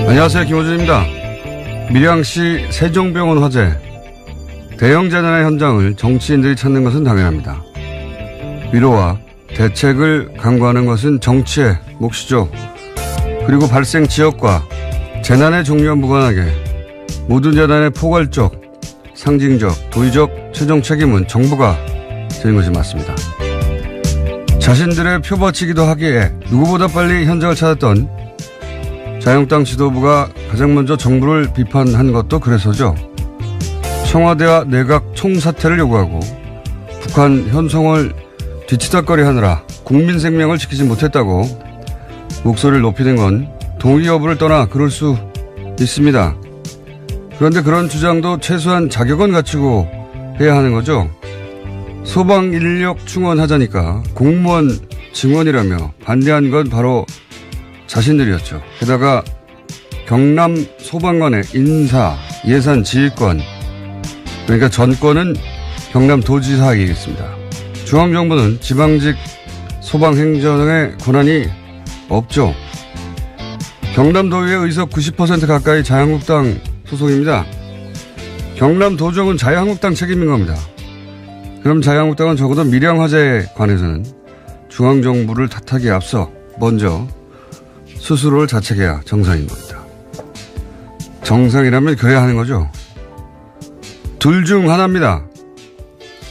안녕하세요. 김호준입니다. 밀양시 세종병원 화재 대형 재난의 현장을 정치인들이 찾는 것은 당연합니다. 위로와 대책을 강구하는 것은 정치의 몫이죠. 그리고 발생 지역과 재난의 종류와 무관하게 모든 재난의 포괄적, 상징적, 도의적 최종 책임은 정부가 지는 것이 맞습니다. 자신들의 표받치기도 하기에 누구보다 빨리 현장을 찾았던 자유한국당 지도부가 가장 먼저 정부를 비판한 것도 그래서죠. 청와대와 내각 총사퇴를 요구하고 북한 현송을 뒤치다거리 하느라 국민 생명을 지키지 못했다고 목소리를 높이는 건 동의 여부를 떠나 그럴 수 있습니다. 그런데 그런 주장도 최소한 자격은 갖추고 해야 하는 거죠. 소방 인력 충원하자니까 공무원 증원이라며 반대한 건 바로 자신들이었죠. 게다가 경남 소방관의 인사, 예산, 지휘권, 그러니까 전권은 경남도지사에게있습니다. 중앙정부는 지방직 소방행정의 권한이 없죠. 경남도의회 의석 90% 가까이 자유한국당 소속입니다. 경남도정은 자유한국당 책임인 겁니다. 그럼 자유한국당은 적어도 밀양 화재에 관해서는 중앙정부를 탓하기에 앞서 먼저 스스로를 자책해야 정상인 겁니다. 정상이라면 그래야 하는 거죠. 둘 중 하나입니다.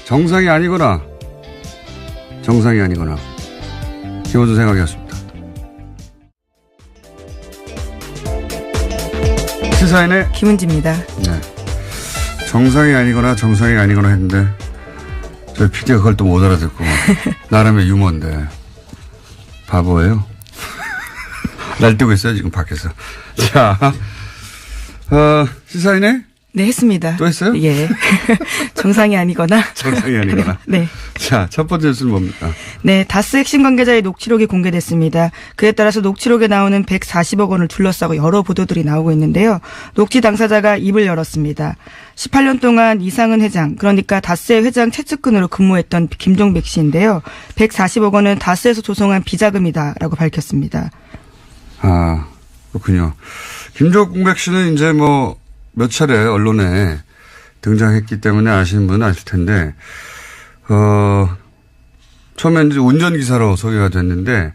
정상이 아니거나 정상이 아니거나. 김호준 생각이었습니다. 시사인의 김은지입니다. 네. 정상이 아니거나 정상이 아니거나 했는데 저희 PD가 그걸 또 못 알아듣고 나름의 유머인데 바보예요. 날뛰고 있어요 지금 밖에서. 자, 시사인의 네, 했습니다. 또 했어요? 예. 정상이 아니거나. 정상이 아니거나. 네. 자, 첫 번째 뉴스는 뭡니까? 네, 다스 핵심 관계자의 녹취록이 공개됐습니다. 그에 따라서 녹취록에 나오는 140억 원을 둘러싸고 여러 보도들이 나오고 있는데요. 녹취 당사자가 입을 열었습니다. 18년 동안 이상은 회장, 그러니까 다스의 회장 최측근으로 근무했던 김종백 씨인데요. 140억 원은 다스에서 조성한 비자금이다라고 밝혔습니다. 아, 그렇군요. 김종백 씨는 이제 몇 차례 언론에 등장했기 때문에 아시는 분은 아실 텐데, 처음엔 이제 운전기사로 소개가 됐는데,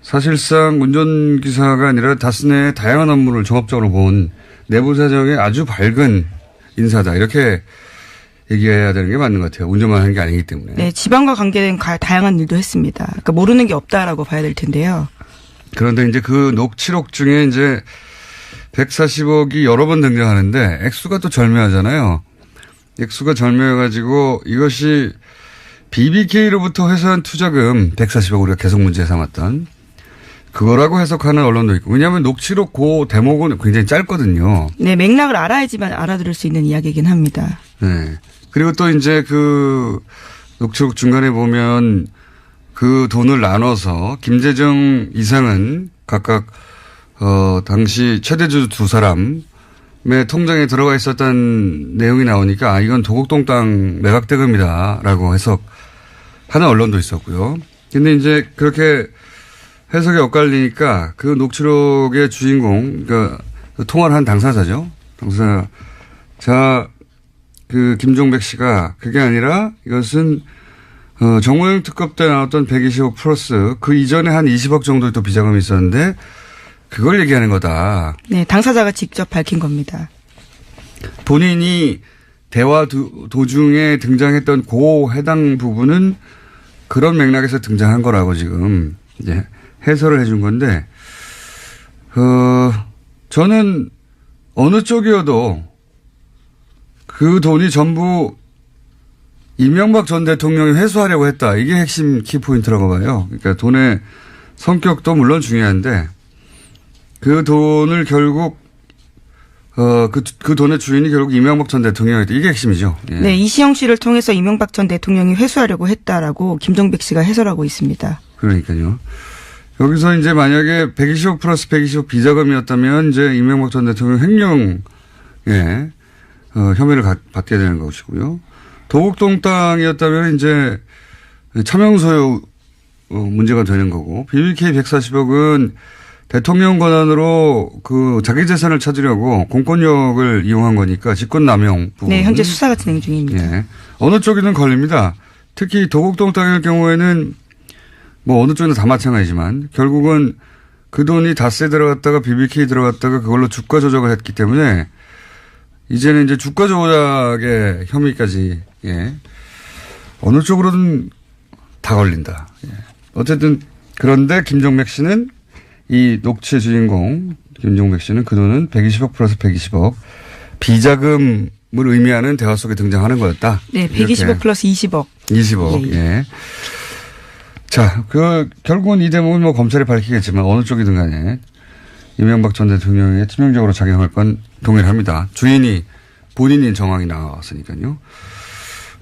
사실상 운전기사가 아니라 다스 내의 다양한 업무를 종합적으로 본 내부 사정에 아주 밝은 인사다. 이렇게 얘기해야 되는 게 맞는 것 같아요. 운전만 하는 게 아니기 때문에. 네, 지방과 관계된 다양한 일도 했습니다. 그러니까 모르는 게 없다라고 봐야 될 텐데요. 그런데 이제 그 녹취록 중에 이제 140억이 여러 번 등장하는데 액수가 또 절묘하잖아요. 액수가 절묘해가지고 이것이 BBK로부터 회수한 투자금 140억 우리가 계속 문제 삼았던 그거라고 해석하는 언론도 있고. 왜냐하면 녹취록 그 대목은 굉장히 짧거든요. 네, 맥락을 알아야지만 알아들을 수 있는 이야기이긴 합니다. 네. 그리고 또 이제 그 녹취록 중간에 보면 그 돈을 나눠서 김재정 이상은 각각 당시 최대주 두 사람의 통장에 들어가 있었던 내용이 나오니까 이건 도곡동 땅 매각 대금이다라고 해석하는 언론도 있었고요. 근데 이제 그렇게 해석이 엇갈리니까 그 녹취록의 주인공, 그러니까 통화를 한 당사자죠. 당사자 그 김종백 씨가 그게 아니라 이것은 정호영 특검 때 나왔던 120억 플러스 그 이전에 한 20억 정도의 또 비자금이 있었는데 그걸 얘기하는 거다. 네, 당사자가 직접 밝힌 겁니다. 본인이 대화 도중에 등장했던 그 해당 부분은 그런 맥락에서 등장한 거라고 지금 이제 해설을 해준 건데, 저는 어느 쪽이어도 그 돈이 전부 이명박 전 대통령이 회수하려고 했다. 이게 핵심 키포인트라고 봐요. 그러니까 돈의 성격도 물론 중요한데 그 돈을 결국 그 돈의 주인이 결국 이명박 전 대통령이었다. 이게 핵심이죠. 예. 네, 이시영 씨를 통해서 이명박 전 대통령이 회수하려고 했다라고 김종백 씨가 해설하고 있습니다. 그러니까요. 여기서 이제 만약에 120억 플러스 120억 비자금이었다면 이제 이명박 전 대통령 횡령에 혐의를 받게 되는 것이고요. 도곡동 땅이었다면 이제 차명소유 문제가 되는 거고 BBK 140억은 대통령 권한으로 그 자기 재산을 찾으려고 공권력을 이용한 거니까 직권남용 부분. 네, 현재 수사가 진행 중입니다. 예. 어느 쪽이든 걸립니다. 특히 도곡동 땅일 경우에는 뭐 어느 쪽이나 다 마찬가지지만 결국은 그 돈이 다스에 들어갔다가 BBK 들어갔다가 그걸로 주가 조작을 했기 때문에 이제는 이제 주가 조작의 혐의까지, 예. 어느 쪽으로든 다 걸린다. 예. 어쨌든 그런데 김종백 씨는 이 녹취의 주인공 김종백 씨는 그 돈은 120억 플러스 120억 비자금을 의미하는 대화 속에 등장하는 거였다. 네, 120억 플러스 20억. 20억. 예. 예. 자, 결국은 이 대목은 뭐 검찰이 밝히겠지만 어느 쪽이든 간에 이명박 전 대통령에 치명적으로 작용할 건 동일합니다. 주인이 본인인 정황이 나왔으니까요.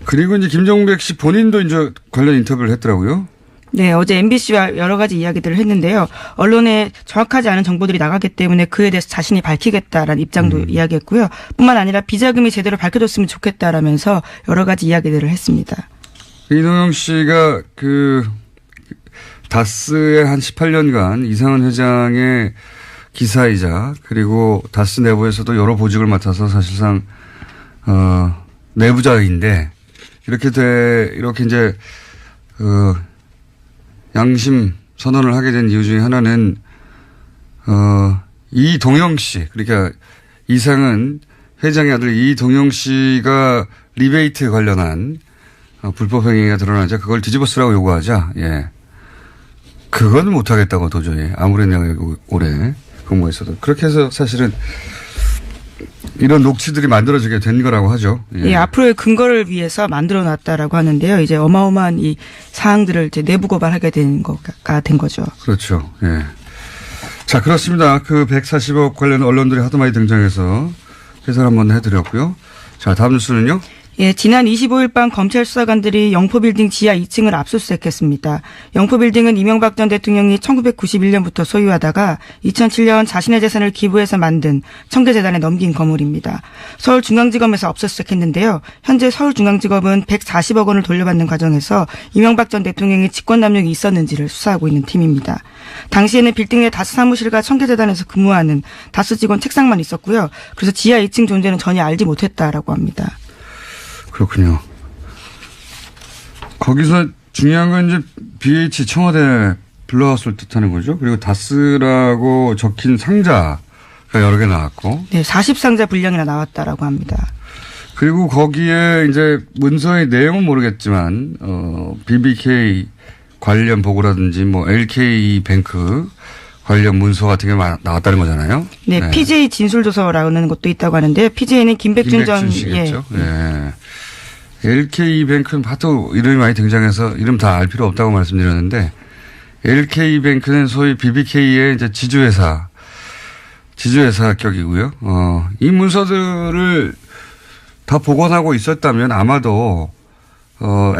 그리고 이제 김종백 씨 본인도 이제 관련 인터뷰를 했더라고요. 네, 어제 MBC와 여러 가지 이야기들을 했는데요. 언론에 정확하지 않은 정보들이 나가기 때문에 그에 대해서 자신이 밝히겠다라는 입장도 이야기했고요. 뿐만 아니라 비자금이 제대로 밝혀졌으면 좋겠다라면서 여러 가지 이야기들을 했습니다. 이동영 씨가 다스의 한 18년간 이상은 회장의 기사이자 그리고 다스 내부에서도 여러 보직을 맡아서 사실상 내부자인데 이렇게 이제 양심 선언을 하게 된 이유 중에 하나는 이동영 씨, 그러니까 이상은 회장의 아들 이동영 씨가 리베이트 관련한 불법 행위가 드러나자 그걸 뒤집어 쓰라고 요구하자. 예. 그건 못하겠다고 도저히 아무리 내가 오래 근무했어도 그렇게 해서 사실은 이런 녹취들이 만들어지게 된 거라고 하죠. 예. 예, 앞으로의 근거를 위해서 만들어놨다라고 하는데요. 이제 어마어마한 이 사항들을 이제 내부 고발하게 된 거죠. 그렇죠. 예. 자, 그렇습니다. 그 140억 관련 언론들이 하도 많이 등장해서 해설 한번 해드렸고요. 자, 다음 뉴스는요. 예, 지난 25일 밤 검찰 수사관들이 영포빌딩 지하 2층을 압수수색했습니다. 영포빌딩은 이명박 전 대통령이 1991년부터 소유하다가 2007년 자신의 재산을 기부해서 만든 청계재단에 넘긴 건물입니다. 서울중앙지검에서 압수수색했는데요. 현재 서울중앙지검은 140억 원을 돌려받는 과정에서 이명박 전 대통령의 직권남용이 있었는지를 수사하고 있는 팀입니다. 당시에는 빌딩 내 다스 사무실과 청계재단에서 근무하는 다스 직원 책상만 있었고요. 그래서 지하 2층 존재는 전혀 알지 못했다라고 합니다. 그렇군요. 거기서 중요한 건 이제 BH 청와대 블루하우스를 뜻하는 거죠. 그리고 다스라고 적힌 상자가 여러 개 나왔고. 네, 40상자 분량이나 나왔다라고 합니다. 그리고 거기에 이제 문서의 내용은 모르겠지만, BBK 관련 보고라든지 뭐 LK뱅크 관련 문서 같은 게 나왔다는 거잖아요. 네, 네. PJ 진술조서라는 것도 있다고 하는데 PJ는 김백준 전. 씨겠죠. 예. 네. LK뱅크는 하도 이름이 많이 등장해서 이름 다 알 필요 없다고 말씀드렸는데 LK뱅크는 소위 BBK의 이제 지주회사 격이고요. 이 문서들을 다 복원하고 있었다면 아마도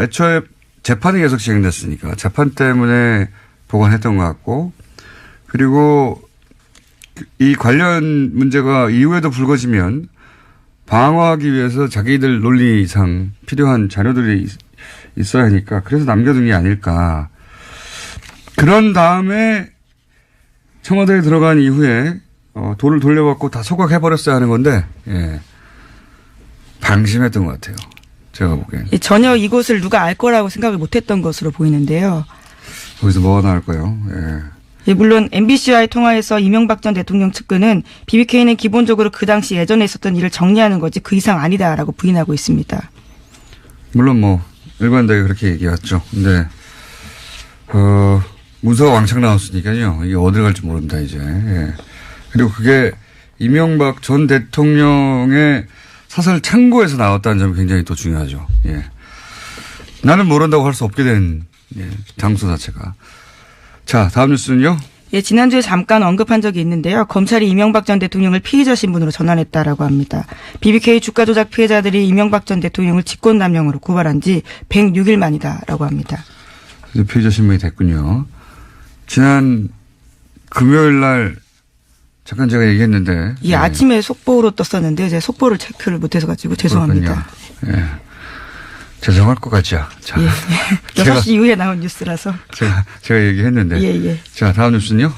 애초에 재판이 계속 진행됐으니까 재판 때문에 복원했던 것 같고 그리고 이 관련 문제가 이후에도 불거지면 방어하기 위해서 자기들 논리상 필요한 자료들이 있어야 하니까 그래서 남겨둔 게 아닐까. 그런 다음에 청와대에 들어간 이후에 돈을 돌려받고 다 소각해버렸어야 하는 건데 예. 방심했던 것 같아요. 제가 보기엔. 전혀 이곳을 누가 알 거라고 생각을 못했던 것으로 보이는데요. 거기서 뭐가 나올까요? 예. 예, 물론 MBC와의 통화에서 이명박 전 대통령 측근은 BBK는 기본적으로 그 당시 예전에 있었던 일을 정리하는 거지 그 이상 아니다라고 부인하고 있습니다. 물론 뭐 일관되게 그렇게 얘기했죠. 근데 문서가 왕창 나왔으니까요. 이게 어디로 갈지 모릅니다 이제. 예. 그리고 그게 이명박 전 대통령의 사설 창고에서 나왔다는 점이 굉장히 또 중요하죠. 예. 나는 모른다고 할 수 없게 된 장소 자체가. 자, 다음 뉴스는요. 예, 지난주에 잠깐 언급한 적이 있는데요. 검찰이 이명박 전 대통령을 피의자 신분으로 전환했다라고 합니다. BBK 주가 조작 피해자들이 이명박 전 대통령을 직권남용으로 고발한 지 106일 만이다라고 합니다. 피의자 신분이 됐군요. 지난 금요일 날 잠깐 제가 얘기했는데. 예, 아침에 속보로 떴었는데 제가 속보를 체크를 못해서 가지고 죄송합니다. 예. 죄송할 것 같죠. 자. 예. 6시 이후에 나온 뉴스라서. 제가 얘기했는데. 예. 자, 다음 뉴스는요?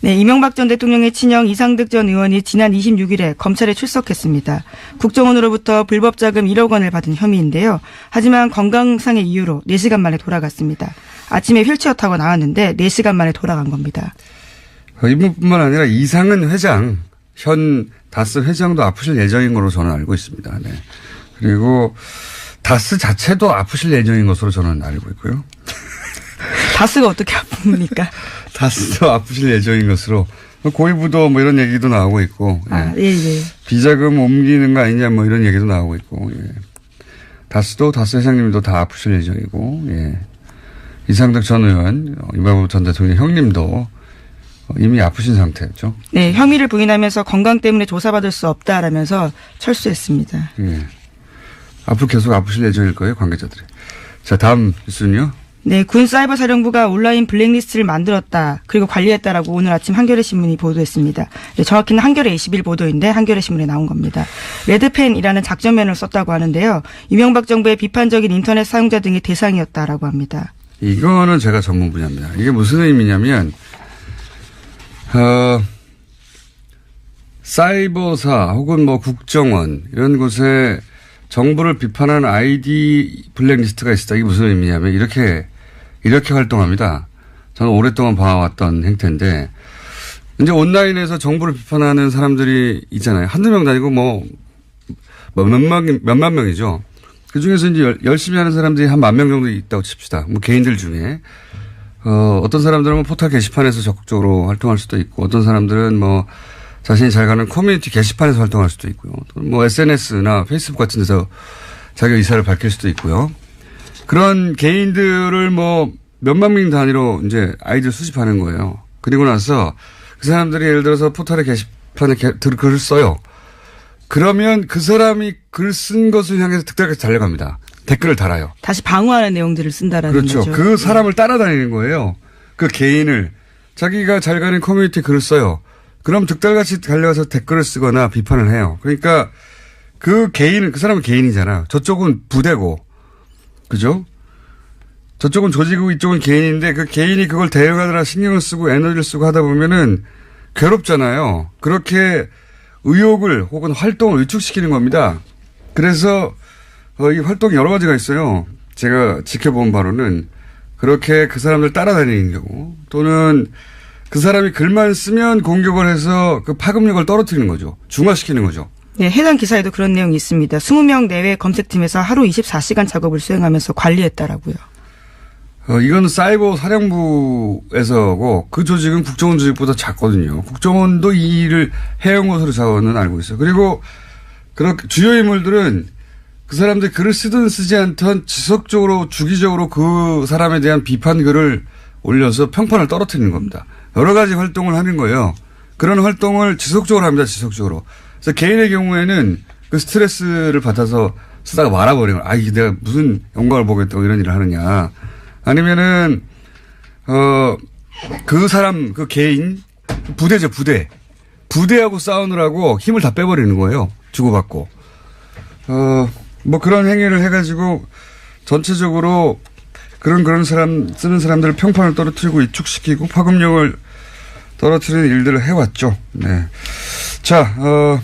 네, 이명박 전 대통령의 친형 이상득 전 의원이 지난 26일에 검찰에 출석했습니다. 국정원으로부터 불법 자금 1억 원을 받은 혐의인데요. 하지만 건강상의 이유로 4시간 만에 돌아갔습니다. 아침에 휠체어 타고 나왔는데 4시간 만에 돌아간 겁니다. 이분뿐만 아니라 이상은 회장, 현 다스 회장도 아프실 예정인 걸로 저는 알고 있습니다. 네. 그리고 다스 자체도 아프실 예정인 것으로 저는 알고 있고요. 다스가 어떻게 아픕니까? 다스도 아프실 예정인 것으로 고위부도 뭐 이런 얘기도 나오고 있고 예. 비자금 옮기는 거 아니냐 뭐 이런 얘기도 나오고 있고 다스도 다스 회장님도 다 아프실 예정이고 이상득 전 의원 이명박 전 대통령 형님도 이미 아프신 상태였죠. 네, 혐의를 부인하면서 건강 때문에 조사받을 수 없다라면서 철수했습니다. 앞으로 계속 아프실 예정일 거예요, 관계자들이. 자, 다음 뉴스는요. 네, 군 사이버 사령부가 온라인 블랙리스트를 만들었다. 그리고 관리했다라고 오늘 아침 한겨레 신문이 보도했습니다. 네, 정확히는 한겨레 21 보도인데 한겨레 신문에 나온 겁니다. 레드펜이라는 작전면을 썼다고 하는데요. 이명박 정부의 비판적인 인터넷 사용자 등의 대상이었다라고 합니다. 이거는 제가 전문 분야입니다. 이게 무슨 의미냐면 사이버사 혹은 뭐 국정원 이런 곳에 정부를 비판하는 아이디 블랙리스트가 있었다. 이게 무슨 의미냐면 이렇게 활동합니다. 저는 오랫동안 봐왔던 행태인데 이제 온라인에서 정부를 비판하는 사람들이 있잖아요. 한두 명도 아니고 몇만 명이죠. 그 중에서 이제 열심히 하는 사람들이 한 10,000명 정도 있다고 칩시다. 뭐 개인들 중에. 어떤 사람들은 포털 게시판에서 적극적으로 활동할 수도 있고 어떤 사람들은 뭐 자신이 잘 가는 커뮤니티 게시판에서 활동할 수도 있고요. 뭐 SNS나 페이스북 같은 데서 자기 의사를 밝힐 수도 있고요. 그런 개인들을 뭐 몇만 명 단위로 이제 아이들 수집하는 거예요. 그리고 나서 그 사람들이 예를 들어서 포털의 게시판에 글을 써요. 그러면 그 사람이 글 쓴 것을 향해서 득달까지 달려갑니다. 댓글을 달아요. 다시 방어하는 내용들을 쓴다라는 그렇죠. 거죠. 그 사람을 따라다니는 거예요. 그 개인을. 자기가 잘 가는 커뮤니티 글을 써요. 그럼 득달같이 달려가서 댓글을 쓰거나 비판을 해요. 그러니까 그 사람은 개인이잖아. 저쪽은 부대고. 그죠? 저쪽은 조직이고 이쪽은 개인인데 그 개인이 그걸 대응하느라 신경을 쓰고 에너지를 쓰고 하다 보면은 괴롭잖아요. 그렇게 의욕을 혹은 활동을 위축시키는 겁니다. 그래서 이 활동이 여러 가지가 있어요. 제가 지켜본 바로는 그렇게 그 사람들 따라다니는 경우 또는 그 사람이 글만 쓰면 공격을 해서 그 파급력을 떨어뜨리는 거죠. 중화시키는 거죠. 네, 해당 기사에도 그런 내용이 있습니다. 20명 내외 검색팀에서 하루 24시간 작업을 수행하면서 관리했다라고요. 이건 사이버 사령부에서고 그 조직은 국정원 조직보다 작거든요. 국정원도 이 일을 해온 것으로 저는 알고 있어요. 그리고 그렇게 주요 인물들은 그 사람들이 글을 쓰든 쓰지 않든 지속적으로 주기적으로 그 사람에 대한 비판 글을 올려서 평판을 떨어뜨리는 겁니다. 여러 가지 활동을 하는 거예요. 그런 활동을 지속적으로 합니다. 지속적으로. 그래서 개인의 경우에는 그 스트레스를 받아서 쓰다가 말아버리는 거예요. 이게 내가 무슨 영광을 보겠다고 이런 일을 하느냐. 아니면은 그 사람 그 개인 부대죠. 부대하고 싸우느라고 힘을 다 빼버리는 거예요. 주고받고. 뭐 그런 행위를 해가지고 전체적으로 그런 사람 쓰는 사람들을 평판을 떨어뜨리고 위축시키고 파급력을 떨어뜨리는 일들을 해왔죠. 네. 자,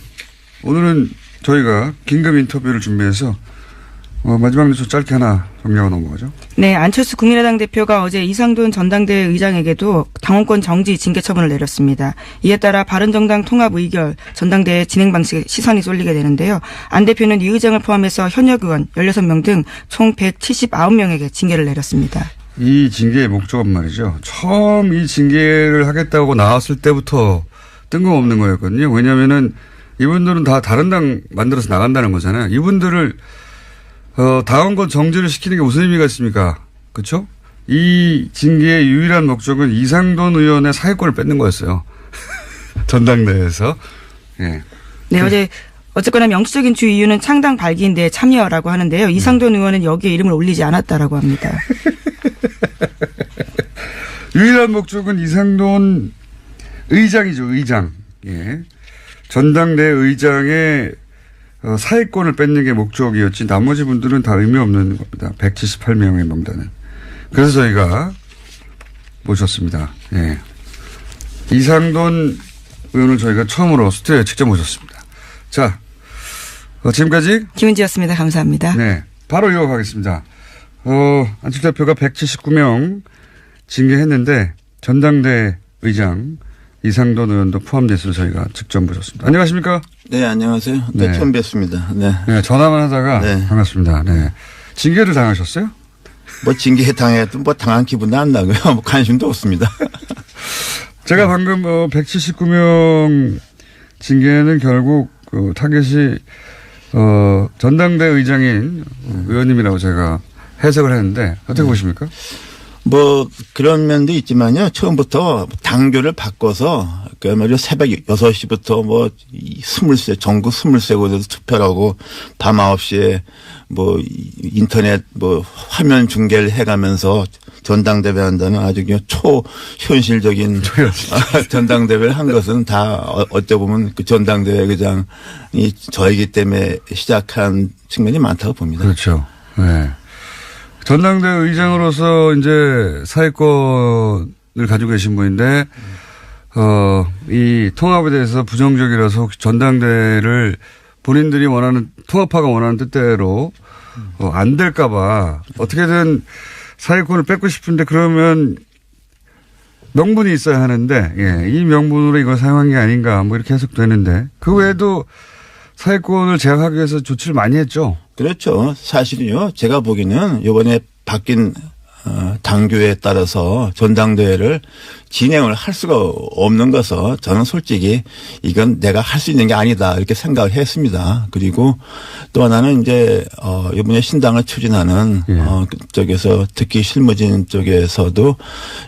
오늘은 저희가 긴급 인터뷰를 준비해서 마지막 뉴스 짧게 하나 정리하고 넘어가죠. 네, 안철수 국민의당 대표가 어제 이상돈 전당대회 의장에게도 당원권 정지 징계 처분을 내렸습니다. 이에 따라 바른정당 통합 의결 전당대회 진행 방식에 시선이 쏠리게 되는데요. 안 대표는 이 의장을 포함해서 현역 의원 16명 등 총 179명에게 징계를 내렸습니다. 이 징계의 목적은 말이죠. 처음 이 징계를 하겠다고 나왔을 때부터 뜬금없는 거였거든요. 왜냐하면은 이분들은 다 다른 당 만들어서 나간다는 거잖아요. 이분들을 당원권 정지를 시키는 게 무슨 의미가 있습니까? 그렇죠? 이 징계의 유일한 목적은 이상돈 의원의 사회권을 뺏는 거였어요. 전당대회에서. 예. 네, 어쨌거나 명시적인 주 이유는 창당 발기인데 참여라고 하는데요. 이상돈 의원은 여기에 이름을 올리지 않았다라고 합니다. 유일한 목적은 이상돈 의장이죠. 의장. 예. 전당대회 의장의 사회권을 뺏는 게 목적이었지 나머지 분들은 다 의미 없는 겁니다. 178명의 명단은. 그래서 저희가 모셨습니다. 예. 이상돈 의원을 저희가 처음으로 스튜디오에 직접 모셨습니다. 자, 지금까지 김은지였습니다. 감사합니다. 네, 바로 이어가겠습니다. 안철수 대표가 179명 징계했는데 전당대 의장 이상돈 의원도 포함돼서 저희가 직접 모셨습니다. 안녕하십니까? 네, 안녕하세요. 네, 처음 뵙습니다. 네. 네, 전화만 하다가 네. 반갑습니다. 네. 징계를 당하셨어요? 뭐 징계 당해도 뭐 당한 기분도 안 나고요. 뭐 관심도 없습니다. 제가 방금 179명 징계는 결국 그 타겟이 전당대 의장인 의원님이라고 제가 해석을 했는데 어떻게 보십니까? 뭐 그런 면도 있지만요. 처음부터 당교를 바꿔서 그야말로 새벽 6시부터 뭐 20세 전국 20세곳에서 투표를 하고 밤 9시에 뭐 인터넷 뭐 화면 중계를 해가면서 전당대회 한다는 아주 그냥 초현실적인 전당대회를 한 것은 다 어찌 보면 그 전당대회 의장이 저이기 때문에 시작한 측면이 많다고 봅니다. 그렇죠. 네. 전당대 의장으로서 이제 사회권을 가지고 계신 분인데, 이 통합에 대해서 부정적이라서 혹시 전당대를 본인들이 원하는, 통합파가 원하는 뜻대로 안 될까봐 어떻게든 사회권을 뺏고 싶은데 그러면 명분이 있어야 하는데, 예, 이 명분으로 이걸 사용한 게 아닌가 뭐 이렇게 해석되는데 그 외에도 사회권을 제약하기 위해서 조치를 많이 했죠. 그렇죠. 사실은요. 제가 보기에는 이번에 바뀐 당규에 따라서 전당대회를 진행을 할 수가 없는 것은 저는 솔직히 이건 내가 할 수 있는 게 아니다 이렇게 생각을 했습니다. 그리고 또 하나는 이제 이번에 신당을 추진하는 쪽에서 특히 실무진 쪽에서도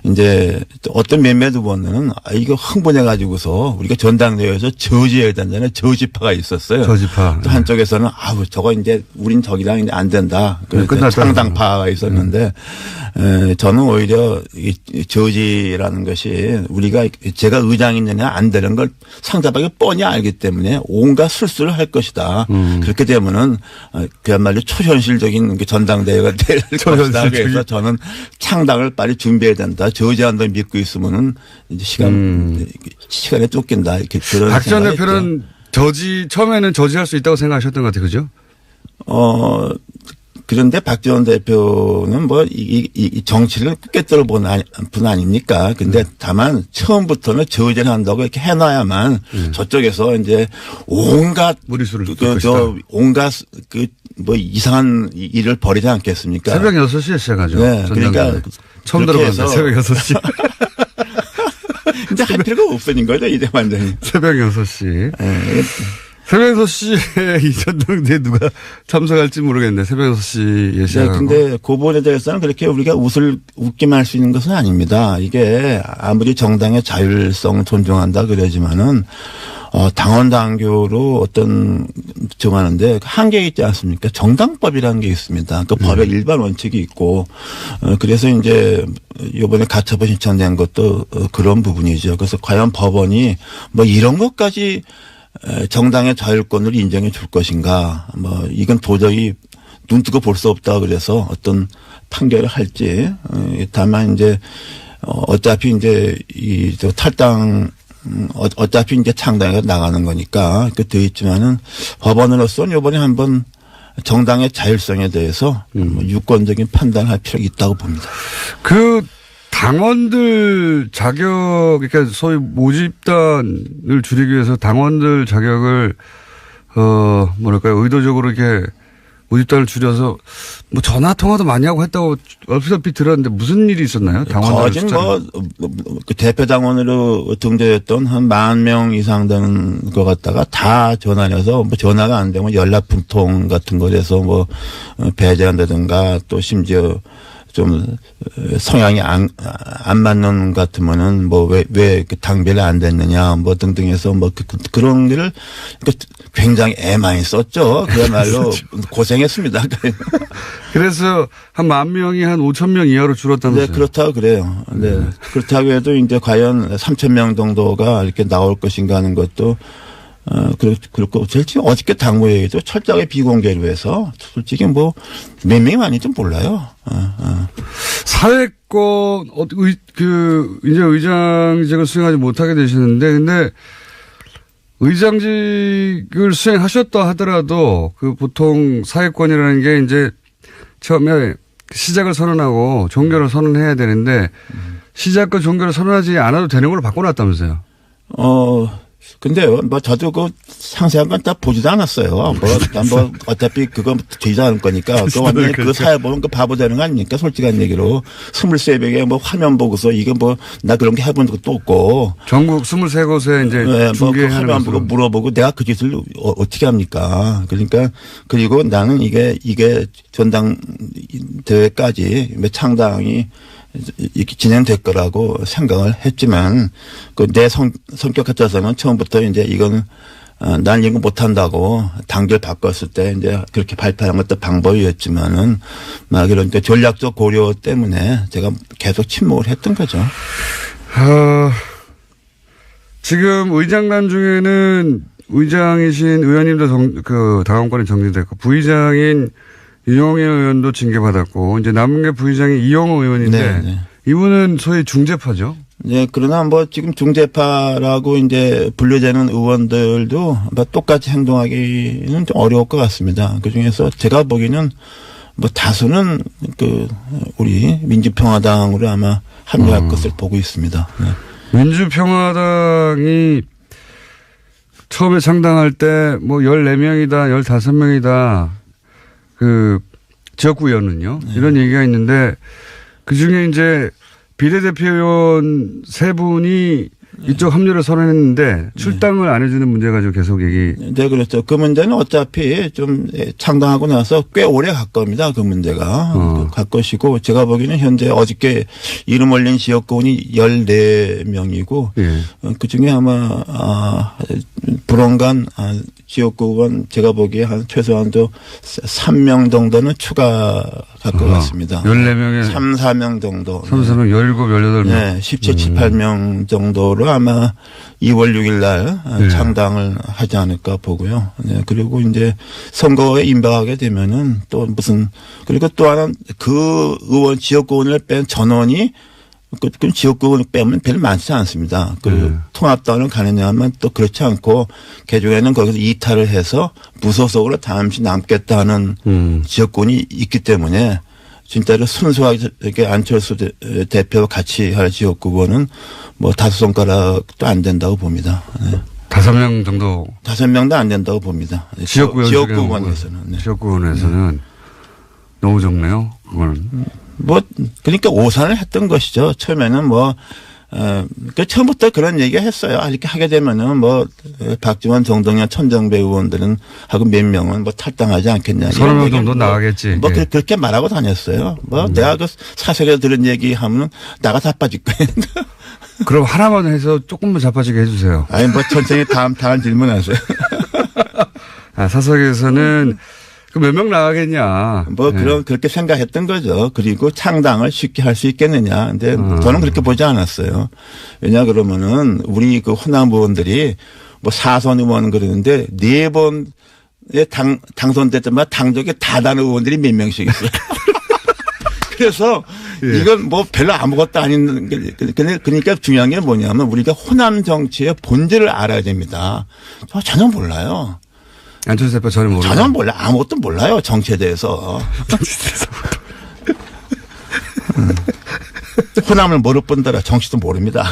이제 어떤 몇몇 의원은 이거 흥분해 가지고서 우리가 전당대회에서 저지해야 된다는 저지파가 있었어요. 저지파. 또 한쪽에서는 아우 저거 이제 우린 저기랑 이제 안 된다. 그래서 창당파가 있었는데 저는 오히려 이 저지라는 것이 우리가 제가 의장이냐 안 되는 걸 상대방이 뻔히 알기 때문에 온갖 술수를 할 것이다. 그렇게 되면은 그야말로 초현실적인 전당대회가 될 것이다. 그래서 저는 창당을 빨리 준비해야 된다. 저지한다 믿고 있으면은 이제 시간에 쫓긴다. 이렇게 그런. 박 전 대표는 처음에는 저지할 수 있다고 생각하셨던 것 같아요. 그죠? 그런데 박지원 대표는 뭐 이 정치를 꿰뚫어 본 분 아닙니까? 근데 다만 처음부터는 저지를 한다고 이렇게 해놔야만 저쪽에서 이제 온갖 무리수를 온갖 뭐 이상한 일을 벌이지 않겠습니까? 새벽 6시에 시작하죠. 네. 그러니까 처음 들어봤어요. 새벽 6시. 근데 할 필요가 없어진 거죠, 이제 완전히. 새벽 6시. 네. 새벽 6시에 이 전당대회 누가 참석할지 모르겠는데 새벽 6시에 시작하고. 네, 근데 그 부분에 대해서는 그렇게 우리가 웃기만 할 수 있는 것은 아닙니다. 이게 아무리 정당의 자율성을 존중한다 그러지만은 당원 당규로 어떤 정하는데 한계 있지 않습니까? 정당법이라는 게 있습니다. 그 법의 일반 원칙이 있고 그래서 이제 이번에 가처분 신청된 것도 그런 부분이죠. 그래서 과연 법원이 뭐 이런 것까지 정당의 자율권을 인정해 줄 것인가. 뭐 이건 도저히 눈뜨고 볼 수 없다 그래서 어떤 판결을 할지. 다만 이제 어차피 이제 이 탈당 어차피 이제 창당에 나가는 거니까 그 되어 있지만은 법원으로서는 이번에 한번 정당의 자율성에 대해서 유권적인 판단을 할 필요가 있다고 봅니다. 그 당원들 자격, 그러니까 소위 모집단을 줄이기 위해서 당원들 자격을, 뭐랄까요, 의도적으로 이렇게 모집단을 줄여서 뭐 전화 통화도 많이 하고 했다고 얼핏 들었는데 무슨 일이 있었나요? 당원들 그 대표 당원으로 등재됐던 한 10,000명 이상 되는 것 같다가 다 전화해서 뭐 전화가 안 되면 연락 분통 같은 거에서 뭐 배제한다든가 또 심지어 좀 성향이 안 맞는 것 같으면은 뭐 왜 당별이 안 됐느냐 뭐 등등해서 뭐 그런 일을 굉장히 애 많이 썼죠. 그야말로 고생했습니다. 그래서 한 10,000명이 한 5,000명 이하로 줄었다면서요? 네, 그렇다고 그래요. 네. 그렇다고 해도 이제 과연 3,000명 정도가 이렇게 나올 것인가 하는 것도 그렇고, 제일 어저께 당무회의도 철저하게 비공개로 해서 솔직히 뭐 몇 명이 많이 좀 몰라요. 정권, 이제 의장직을 수행하지 못하게 되시는데, 근데 의장직을 수행하셨다 하더라도 그 보통 사회권이라는 게 이제 처음에 시작을 선언하고 종결을 선언해야 되는데 시작과 종결을 선언하지 않아도 되는 걸로 바꿔놨다면서요. 근데요, 뭐, 저도 그 상세한 건 다 보지도 않았어요. 뭐, 어차피 그건 되지 않을 거니까. 그 완전히 그 사회 보면 그 바보 되는 거 아닙니까? 솔직한 얘기로. 23명에 뭐 화면 보고서 이게 뭐, 나 그런 게 해본 적도 없고. 전국 23곳에 이제 네, 중계하는 뭐, 그 화면 보고 물어보고 내가 그 짓을 어떻게 합니까? 그러니까, 그리고 나는 이게 전당대회까지 창당이 이렇게 진행될 거라고 생각을 했지만 그 내 성격 같아서는 처음부터 이제 이건 난 이거 못한다고 당결 바꿨을 때 이제 그렇게 발표한 것도 방법이었지만은 막 이런 전략적 고려 때문에 제가 계속 침묵을 했던 거죠. 지금 의장단 중에는 의장이신 의원님도 당원권이 정지됐고 부의장인 유영애 의원도 징계받았고 이제 남은 게 부의장이 이영호 의원인데 네. 이분은 소위 중재파죠. 네, 그러나 뭐 지금 중재파라고 이제 분류되는 의원들도 뭐 똑같이 행동하기는 좀 어려울 것 같습니다. 그 중에서 제가 보기에는 뭐 다수는 우리 민주평화당으로 아마 합류할 것을 보고 있습니다. 네. 민주평화당이 처음에 창당할 때 뭐 14명이다, 15명이다. 지역구 의원은요. 네. 이런 얘기가 있는데 그 중에 이제 비례대표 의원 3분이 이쪽 합류를 선언했는데 출당을 안 해주는 문제 가지고 계속 얘기. 네, 그렇죠. 그 문제는 어차피 좀 창당하고 나서 꽤 오래 갈 겁니다. 그 문제가. 갈 것이고 제가 보기에는 현재 어저께 이름 올린 지역구원이 14명이고 예. 그 중에 아마 불원간 지역구원 제가 보기에 한 최소한도 3명 정도는 추가 갈 것 같습니다. 14명에 3, 4명 정도. 3, 4명, 17, 18명. 네, 17, 18명 정도로 아마 2월 6일 날 네. 창당을 하지 않을까 보고요. 네, 그리고 이제 선거에 임박하게 되면은 또 그리고 또 하나 그 의원, 지역구원을 뺀 전원이 그 지역구를 빼면 별로 많지 않습니다. 통합당을 가느냐 하면 또 그렇지 않고 개중에는 거기서 이탈을 해서 무소속으로 잠시 남겠다는 지역구이 있기 때문에 진짜로 순수하게 이렇게 안철수 대표와 같이 할 지역구는 뭐 5손가락도 안 된다고 봅니다. 네. 5명 정도. 5명도 안 된다고 봅니다. 지역구원에서는. 네. 지역구원에서는 너무 적네요. 그거는. 그러니까 오산을 했던 것이죠. 처음에는 처음부터 그런 얘기 했어요. 이렇게 하게 되면은 박지원, 정동영, 천정배 의원들은 하고 몇 명은 탈당하지 않겠냐. 30명 정도 나가겠지. 예. 그렇게 말하고 다녔어요. 내가 그 사석에서 들은 얘기 하면 나가 다 빠질 거예요. 그럼 하나만 해서 조금만 자빠지게 해주세요. 천천히 다음 질문하세요. 사석에서는 몇 명 나가겠냐. 그렇게 생각했던 거죠. 그리고 창당을 쉽게 할 수 있겠느냐. 근데 저는 그렇게 보지 않았어요. 왜냐 그러면은 우리 호남 의원들이 4선 의원 그러는데 4번에 당선될 때마다 당적에 다 다른 의원들이 몇 명씩 있어요. 그래서 예. 이건 별로 아무것도 아닌 그러니까 중요한 게 뭐냐면 우리가 호남 정치의 본질을 알아야 됩니다. 전혀 몰라요. 안철수 대표 전혀 모르죠. 전혀 몰라. 아무것도 몰라요. 정치에 대해서. 호남을 모르뿐더러 정치도 모릅니다.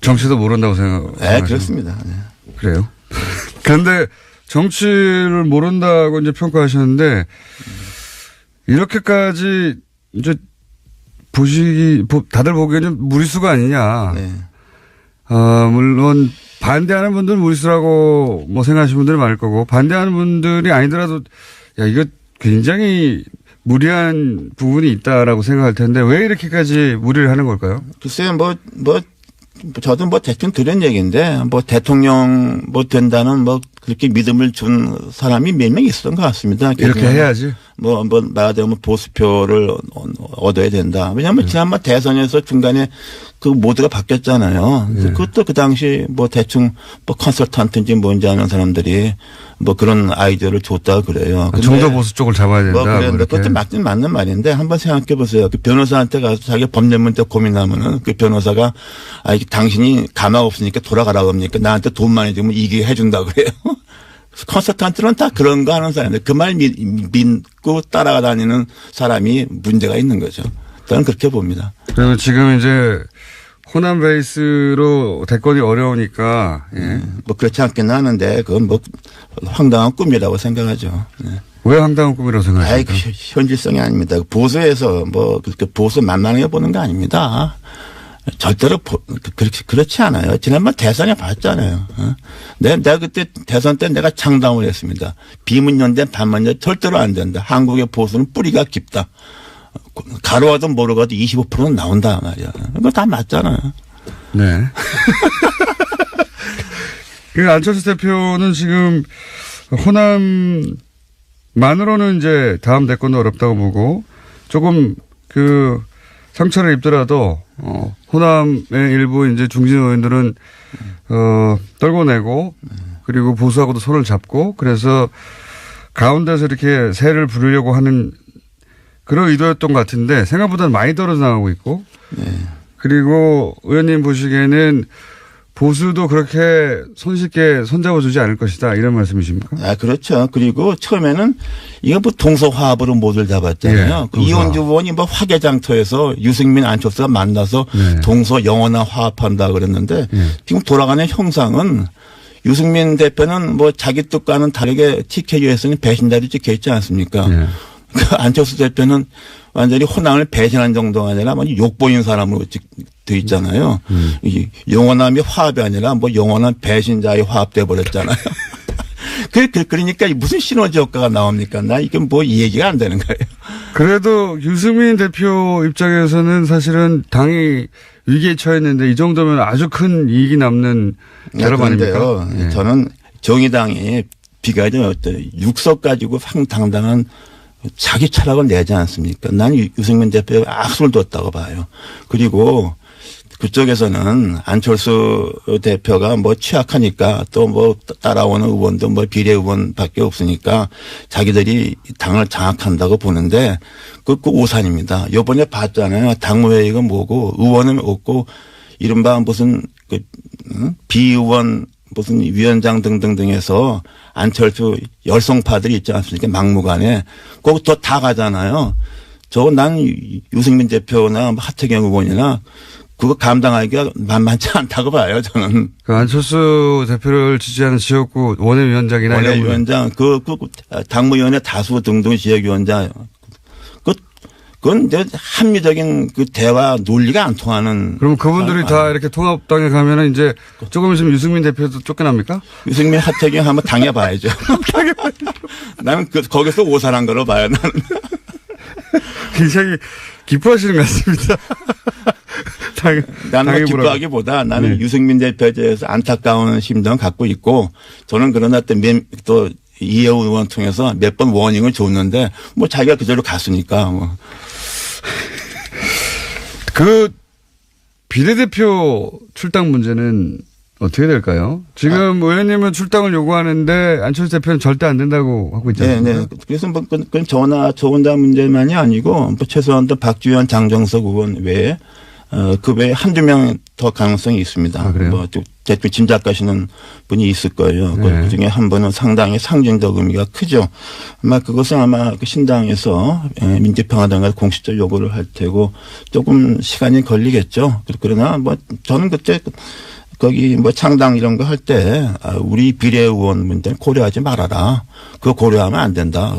정치도 모른다고 생각하죠. 네, 그렇습니다. 네. 그래요. 그런데 정치를 모른다고 이제 평가하셨는데 이렇게까지 이제 다들 보기에는 무리수가 아니냐. 네. 물론 반대하는 분들은 무리수라고 생각하시는 분들이 많을 거고 반대하는 분들이 아니더라도 이거 굉장히 무리한 부분이 있다라고 생각할 텐데 왜 이렇게까지 무리를 하는 걸까요? 글쎄요, 저도 대충 들은 얘기인데 대통령 된다는 그렇게 믿음을 준 사람이 몇 명 있었던 것 같습니다. 이렇게 해야지. 뭐 말하자면 보수표를 얻어야 된다. 왜냐하면 지난번 대선에서 중간에 그 모드가 바뀌었잖아요. 그것도 그 당시 뭐 대충 뭐 컨설턴트인지 뭔지 아는 사람들이 뭐 그런 아이디어를 줬다 그래요. 중도 보수 쪽을 잡아야 된다. 뭐 그런데 그것도 맞는 말인데 한번 생각해 보세요. 그 변호사한테 가서 자기 법률 문제 고민하면은 그 변호사가 당신이 가망 없으니까 돌아가라고 합니까? 나한테 돈 많이 주면 이게 해준다 그래요. 컨설턴트는 다 그런 거 하는 사람인데 그 말 믿고 따라가 다니는 사람이 문제가 있는 거죠. 저는 그렇게 봅니다. 그리고 지금 이제 호남 베이스로 대권이 어려우니까 뭐 그렇지 않겠나 하는데 그건 뭐 황당한 꿈이라고 생각하죠. 네. 왜 황당한 꿈이라고 생각하십니까? 현실성이 아닙니다. 보수에서 뭐 그렇게 보수 만만하게 보는 거 아닙니다. 절대로 그렇지 않아요. 지난번 대선에 봤잖아요. 내가 그때 대선 때 내가 창당을 했습니다. 비문연대 반문연대 절대로 안 된다. 한국의 보수는 뿌리가 깊다. 가로가도 모르가도 25%는 나온다 말이야. 그거 다 맞잖아요. 네. 그 안철수 대표는 지금 호남만으로는 이제 다음 대권도 어렵다고 보고 조금 그 상처를 입더라도 호남의 일부 이제 중진 의원들은 떨궈내고 그리고 보수하고도 손을 잡고 그래서 가운데서 이렇게 새를 부르려고 하는 그런 의도였던 것 같은데 생각보다는 많이 떨어져 나가고 있고 그리고 의원님 보시기에는 보수도 그렇게 손쉽게 손잡아주지 않을 것이다 이런 말씀이십니까? 아 그렇죠. 그리고 처음에는 이거 뭐 동서화합으로 모두를 잡았잖아요. 그 이원주 의원이 뭐 화개장터에서 유승민 안철수가 만나서 동서 영원한 화합한다 그랬는데 지금 돌아가는 형상은 유승민 대표는 뭐 자기 뜻과는 다르게 TKU에서는 배신자로 찍혀 있지 않습니까? 그 안철수 대표는 완전히 호남을 배신한 정도가 아니라 뭐 욕보인 사람으로 돼 있잖아요. 이 영원함이 화합이 아니라 뭐 영원한 배신자의 화합돼 버렸잖아요. 그러니까 무슨 시너지 효과가 나옵니까? 나 이게 뭐 얘기가 안 되는 거예요. 그래도 유승민 대표 입장에서는 사실은 당이 위기에 처했는데 이 정도면 아주 큰 이익이 남는 결합 아닙니까? 예. 저는 정의당이 비가죠. 육석 가지고 황당당한 자기 철학을 내지 않습니까? 나는 유승민 대표에 악수를 뒀다고 봐요. 그리고 그쪽에서는 안철수 대표가 뭐 취약하니까 또 뭐 따라오는 의원도 뭐 비례 의원밖에 없으니까 자기들이 당을 장악한다고 보는데 그 오산입니다. 요번에 봤잖아요. 당무회의가 뭐고 의원은 없고 이른바 무슨 비의원 무슨 위원장 등등등에서 안철수 열성파들이 있지 않습니까? 막무가내. 거기 다 가잖아요. 난 유승민 대표나 하태경 의원이나 그거 감당하기가 만만치 않다고 봐요, 저는. 그 안철수 대표를 지지하는 지역구 원외위원장이나 원외위원장, 당무위원회 다수 등등 지역위원장. 그건 이제 합리적인 그 대화 논리가 안 통하는. 그럼 그분들이 다 이렇게 통합당에 가면은 이제 조금 있으면 유승민 대표도 쫓겨납니까? 유승민 하태경 한번 당해봐야죠. 나는 거기서 오산한 거로 봐요, 나는. 굉장히 기뻐하시는 것 같습니다. 나는 기뻐하기보다 나는 유승민 대표에 대해서 안타까운 심정을 갖고 있고 저는 그러나 또 이혜우 의원 통해서 몇 번 워닝을 줬는데 뭐 자기가 그대로 갔으니까 뭐. 그 비례대표 출당 문제는 어떻게 될까요? 지금 의원님은 출당을 요구하는데 안철수 대표는 절대 안 된다고 하고 있잖아요. 네. 그래서 뭐 그건 저나 저 혼자 문제만이 아니고 뭐 최소한도 박주현 장정석 의원 외에 그 외에 한두 명 더 가능성이 있습니다. 아, 그래요? 뭐 대충 짐작하시는 분이 있을 거예요. 네. 그 중에 한 분은 상당히 상징적 의미가 크죠. 아마 그것은 아마 그 신당에서 민주평화당과 공식적 요구를 할 테고 조금 시간이 걸리겠죠. 그러나 뭐 저는 그때 거기 뭐 창당 이런 거 할 때 우리 비례의원 문제는 고려하지 말아라. 그거 고려하면 안 된다.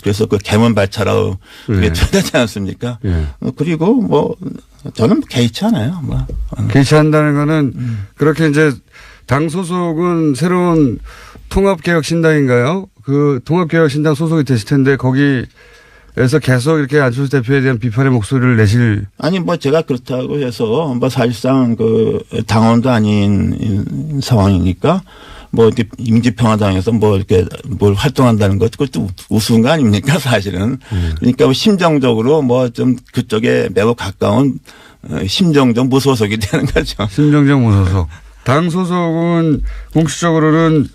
그래서 그 개문발차라고 그게 되지 않습니까? 그리고 뭐 저는 개의치 않아요. 뭐. 개의치 한다는 거는 그렇게 이제 당 소속은 새로운 통합개혁신당인가요? 그 통합개혁신당 소속이 되실 텐데 거기에서 계속 이렇게 안철수 대표에 대한 비판의 목소리를 내실. 아니 뭐 제가 그렇다고 해서 뭐 사실상 그 당원도 아닌 상황이니까 뭐 이렇게 민주평화당에서 뭐 이렇게 뭘 활동한다는 것 그것도 우스운 거 아닙니까 사실은. 그러니까 뭐 심정적으로 뭐 좀 그쪽에 매우 가까운 심정적 무소속이 되는 거죠. 심정적 무소속. 당 소속은 공식적으로는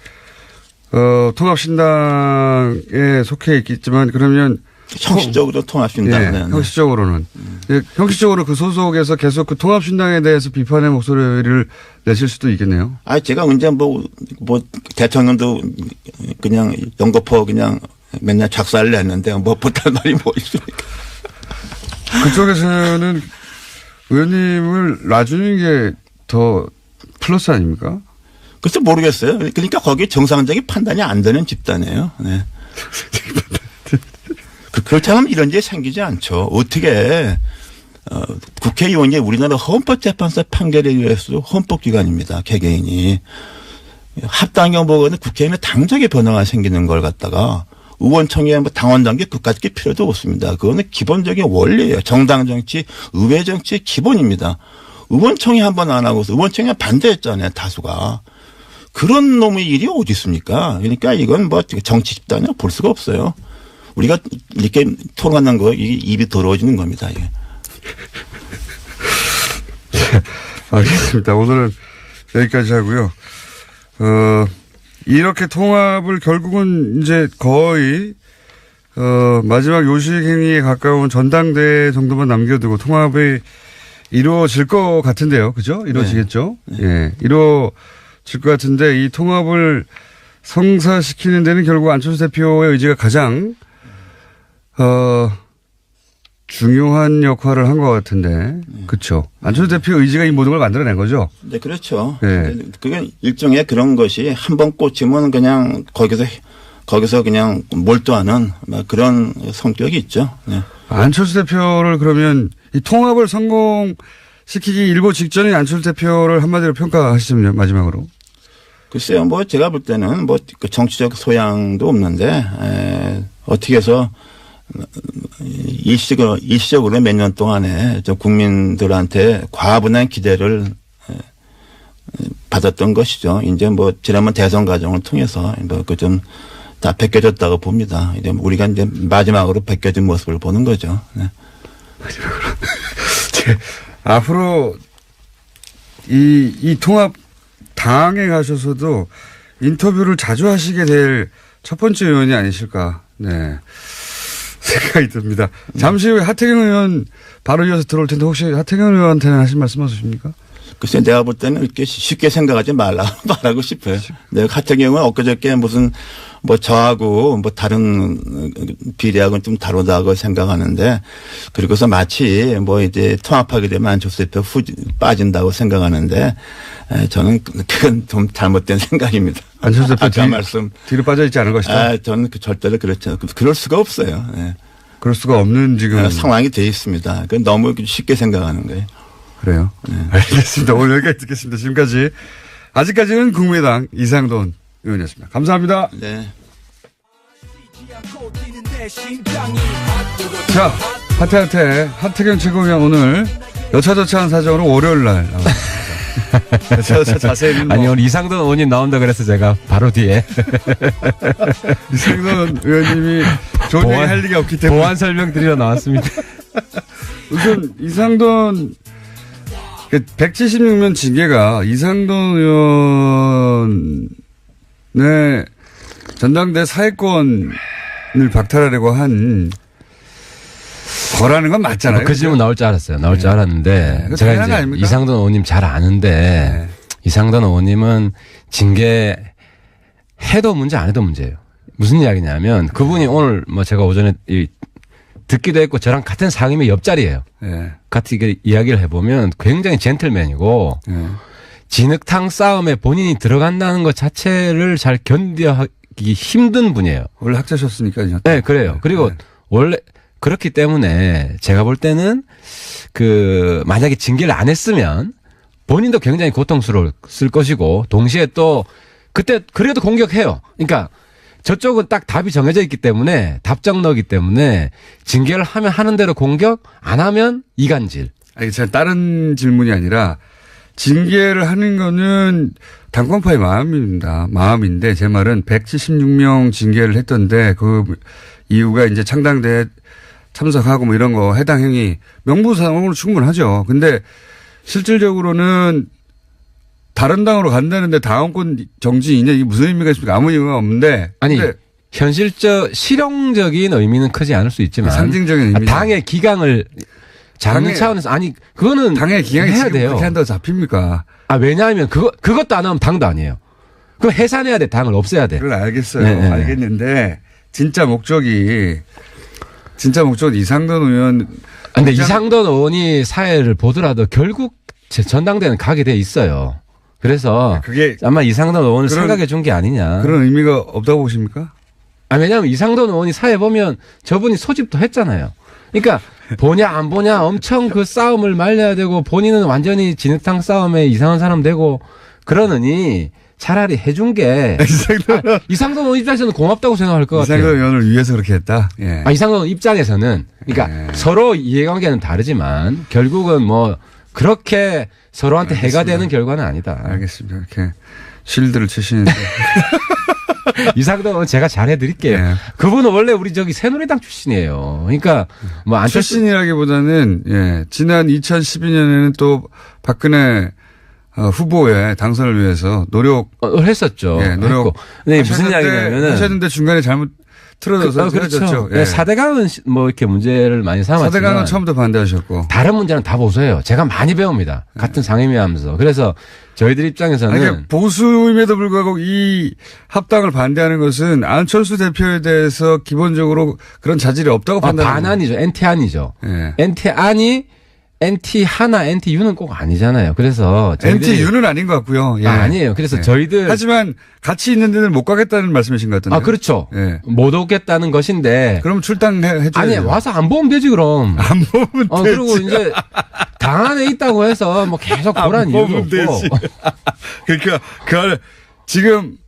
통합신당에 속해 있겠지만 그러면 형식적으로 통합신당. 예, 형식적으로는. 예, 형식적으로 그 소속에서 계속 그 통합신당에 대해서 비판의 목소리를 내실 수도 있겠네요. 제가 언제 뭐 대통령도 그냥 연거푸 그냥 맨날 작사를 냈는데 뭐 못할 말이 뭐 있습니까? 그쪽에서는 의원님을 놔주는 게 더 플러스 아닙니까? 글쎄 모르겠어요. 그러니까 거기에 정상적인 판단이 안 되는 집단이에요. 네. 그렇다면 이런 일이 생기지 않죠. 어떻게 국회의원이 우리나라 헌법재판소 판결에 의해서 헌법기관입니다. 개개인이. 합당형 보고는 국회의원의 당적의 변화가 생기는 걸 갖다가 의원총회 뭐 당원 단계 그까짓 게 필요도 없습니다. 그거는 기본적인 원리예요. 정당 정치, 의회 정치의 기본입니다. 의원총회 한 번 안 하고서 의원총회 반대했잖아요. 다수가. 그런 놈의 일이 어디 있습니까? 그러니까 이건 뭐 정치 집단이라고 볼 수가 없어요. 우리가 이렇게 토론하는 거 이게 입이 더러워지는 겁니다. 이게. 알겠습니다. 오늘은 여기까지 하고요. 이렇게 통합을 결국은 이제 거의 마지막 요식 행위에 가까운 전당대회 정도만 남겨두고 통합이 이루어질 것 같은데요. 그죠? 이루어지겠죠? 네. 예. 이루어질 것 같은데 이 통합을 성사시키는 데는 결국 안철수 대표의 의지가 가장 중요한 역할을 한 것 같은데. 그렇죠. 안철수 대표의 의지가 이 모든 걸 만들어낸 거죠. 네, 그렇죠. 네. 그게 일종의 그런 것이 한 번 꽂히면 그냥 거기서 그냥 몰두하는 그런 성격이 있죠. 네. 안철수 대표를 그러면 이 통합을 성공시키기 일보 직전에 안철수 대표를 한마디로 평가하시면요. 마지막으로. 글쎄요. 뭐 제가 볼 때는 뭐 정치적 소양도 없는데 어떻게 해서 일시적으로 몇 년 동안에 저 국민들한테 과분한 기대를 받았던 것이죠. 이제 뭐 지난번 대선 과정을 통해서 뭐 그 좀 다 벗겨졌다고 봅니다. 이제 우리가 이제 마지막으로 벗겨진 모습을 보는 거죠. 네. 마지막으로. 앞으로 이 통합 당에 가셔서도 인터뷰를 자주 하시게 될 첫 번째 의원이 아니실까. 네. 생각이 듭니다. 잠시 후에 하태경 의원 바로 이어서 들어올 텐데 혹시 하태경 의원한테는 하실 말씀 없으십니까? 글쎄 내가 볼 때는 이렇게 쉽게 생각하지 말라고 싶어요. 내가 하태경은 엊그저께 무슨 뭐 저하고 뭐 다른 비례하고는 좀 다르다고 생각하는데 그리고서 마치 뭐 이제 통합하게 되면 안철수 대표 빠진다고 생각하는데 저는 그건 좀 잘못된 생각입니다. 안철수 대표 뒤로 빠져 있지 않을 것이다. 저는 절대로 그렇죠. 그럴 수가 없어요. 네. 그럴 수가 없는 지금 상황이 돼 있습니다. 너무 쉽게 생각하는 거예요. 그래요? 네. 알겠습니다. 오늘 여기까지 듣겠습니다. 지금까지 아직까지는 국민의당 이상돈 의원이었습니다. 감사합니다. 네. 자, 하태경 최고위원 오늘 여차저차한 사정으로 월요일 날 나왔습니다. 여차저차 자세히는 아니 오늘 이상돈 의원님 나온다 그래서 제가 바로 뒤에 이상돈 의원님이 좋은 얘기 할 리가 없기 때문에 보완 설명 드리러 나왔습니다. 우선 이상돈 176명 징계가 이상돈 의원의 전당대 사회권을 박탈하려고 한 거라는 건 맞잖아요. 그 질문 나올 줄 알았어요. 나올 줄 알았는데 네. 제가 이제 아닙니까? 이상돈 의원님 잘 아는데 이상돈 의원님은 징계 해도 문제 안 해도 문제예요. 무슨 이야기냐면 그분이 오늘 뭐 제가 오전에 듣기도 했고 저랑 같은 상임위 옆자리예요. 네. 같이 이야기를 해보면 굉장히 젠틀맨이고 진흙탕 싸움에 본인이 들어간다는 것 자체를 잘 견뎌하기 힘든 분이에요. 원래 학자셨으니까요. 네, 그래요. 그리고 원래 그렇기 때문에 제가 볼 때는 만약에 징계를 안 했으면 본인도 굉장히 고통스러웠을 것이고 동시에 또 그때 그래도 공격해요. 그러니까 저쪽은 딱 답이 정해져 있기 때문에 답정너기 때문에 징계를 하면 하는 대로 공격 안 하면 이간질. 아니, 다른 질문이 아니라 징계를 하는 거는 당권파의 마음입니다. 마음인데 제 말은 176명 징계를 했던데 그 이유가 이제 창당대회 참석하고 뭐 이런 거 해당 행위 명부상으로 충분하죠. 근데 실질적으로는 다른 당으로 간다는데 당원권 정지 2년 이게 무슨 의미가 있습니까? 아무 의미가 없는데. 아니 현실적 실용적인 의미는 크지 않을 수 있지만 상징적인 의미. 당의 기강을 잡는 차원에서 아니 그거는 당의 기강이 해야 지금 돼요. 그렇게 한다고 잡힙니까? 아 왜냐하면 그것도 안 하면 당도 아니에요. 그거 해산해야 돼. 당을 없애야 돼. 그걸 알겠어요. 네. 알겠는데 진짜 목적은 이상돈 의원. 근데 이상돈 의원이 사회를 보더라도 결국 전당대회는 가게 돼 있어요. 그래서 그게 아마 이상돈 의원을 그런- 생각해 준 게 아니냐. 그런 의미가 없다고 보십니까? 아, 왜냐하면 이상돈 의원이 사회 보면 저분이 소집도 했잖아요. 그러니까 보냐 안 보냐 엄청 그 싸움을 말려야 되고 본인은 완전히 진흙탕 싸움에 이상한 사람 되고 그러느니 차라리 해준 게 이상돈 의원 입장에서는 고맙다고 생각할 것 이상돈 같아요. 의원을 위해서 그렇게 했다. 예. 이상돈 의원 입장에서는 그러니까 서로 이해관계는 다르지만 결국은 뭐 그렇게 서로한테 해가 되는 결과는 아니다. 알겠습니다. 이렇게 실드를 치시는데. 이상돈 의원 제가 잘해드릴게요. 예. 그분은 원래 우리 저기 새누리당 출신이에요. 그러니까 뭐 안철수 출신이라기보다는 예, 지난 2012년에는 또 박근혜 후보의 당선을 위해서 했었죠. 예, 노력 했고. 근데 무슨 이야기냐면은 하셨는데 중간에 잘못 틀어져서 그렇죠. 틀어졌죠. 네, 4대강은 뭐 이렇게 문제를 많이 삼았지만 4대강은 처음부터 반대하셨고. 다른 문제는 다 보세요. 제가 많이 배웁니다. 같은 상임위 하면서. 그래서 저희들 입장에서는 그러니까 보수임에도 불구하고 이 합당을 반대하는 것은 안철수 대표에 대해서 기본적으로 그런 자질이 없다고 판단합니다. 반안이죠. NT안이죠. 예. NT안이 NT 하나, NTU는 꼭 아니잖아요. 그래서 저희들이 NTU는 아닌 것 같고요. 예. 아니에요. 그래서 예. 하지만 하지만 같이 있는 데는 못 가겠다는 말씀이신 것 같은데. 그렇죠. 예. 못 오겠다는 것인데 그럼 출당해 줘야죠. 아니 와서 안 보면 되지 그럼. 안 보면 되지. 그리고 이제 당 안에 있다고 해서 뭐 계속 보란 이유가 보면 없고. 되지. 그러니까 지금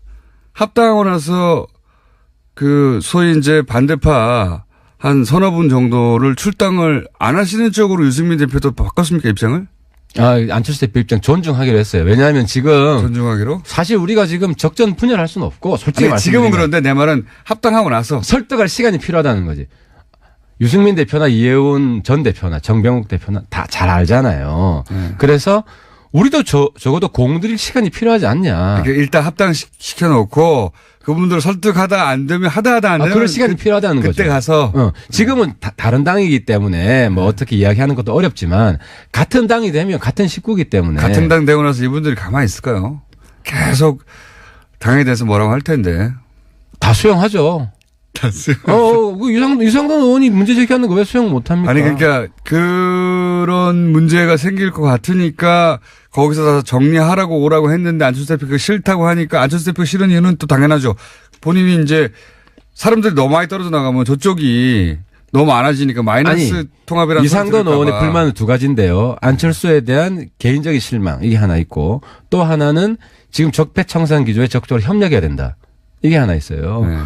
합당하고 나서 그 소위 이제 반대파 한 서너 분 정도를 출당을 안 하시는 쪽으로 유승민 대표도 바꿨습니까 입장을? 안철수 대표 입장 존중하기로 했어요. 왜냐하면 지금 존중하기로? 사실 우리가 지금 적전 분열할 수는 없고 솔직히 아니, 지금은 말씀드리면 그런데 내 말은 합당하고 나서 설득할 시간이 필요하다는 거지. 유승민 대표나 이해운 전 대표나 정병욱 대표나 다 잘 알잖아요. 그래서 우리도 적어도 공들일 시간이 필요하지 않냐. 그러니까 일단 합당시켜놓고 그분들 설득하다 안 되면 하다 안 되면 그럴 시간이 필요하다는 그때 거죠. 가서 지금은 다른 당이기 때문에 뭐 어떻게 이야기하는 것도 어렵지만 같은 당이 되면 같은 식구이기 때문에 같은 당 되고 나서 이분들이 가만히 있을까요? 계속 당에 대해서 뭐라고 할 텐데. 다 수용하죠. 유상돈 의원이 문제 제기하는 거 왜 수용 못 합니까? 아니 그러니까 그런 문제가 생길 것 같으니까 거기서 다 정리하라고 오라고 했는데 안철수 대표가 싫다고 하니까 안철수 대표가 싫은 이유는 또 당연하죠. 본인이 이제 사람들이 너무 많이 떨어져 나가면 저쪽이 너무 많아지니까 마이너스 통합이라는 이상돈 의원의 불만은 두 가지인데요. 안철수에 대한 개인적인 실망 이게 하나 있고 또 하나는 지금 적폐청산 기조에 적극적으로 협력해야 된다. 이게 하나 있어요. 네.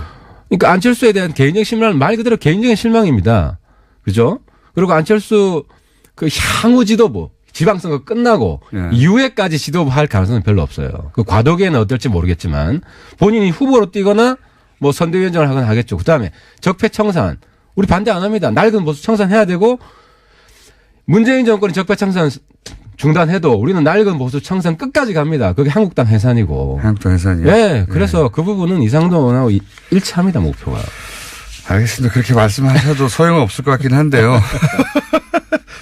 그러니까 안철수에 대한 개인적인 실망은 말 그대로 개인적인 실망입니다. 그죠? 그리고 안철수 그 향후 지도부 지방선거 끝나고 네. 이후에까지 지도부 할 가능성은 별로 없어요. 그 과도기에는 어떨지 모르겠지만 본인이 후보로 뛰거나 뭐 선대위원장을 하거나 하겠죠. 그다음에 적폐청산 우리 반대 안 합니다. 낡은 보수 청산해야 되고 문재인 정권이 적폐청산 중단해도 우리는 낡은 보수 청산 끝까지 갑니다. 그게 한국당 해산이고. 한국당 해산이요? 네. 그래서 그 부분은 이상돈 의원하고 일치합니다. 목표가. 알겠습니다. 그렇게 말씀하셔도 소용없을 것 같긴 한데요.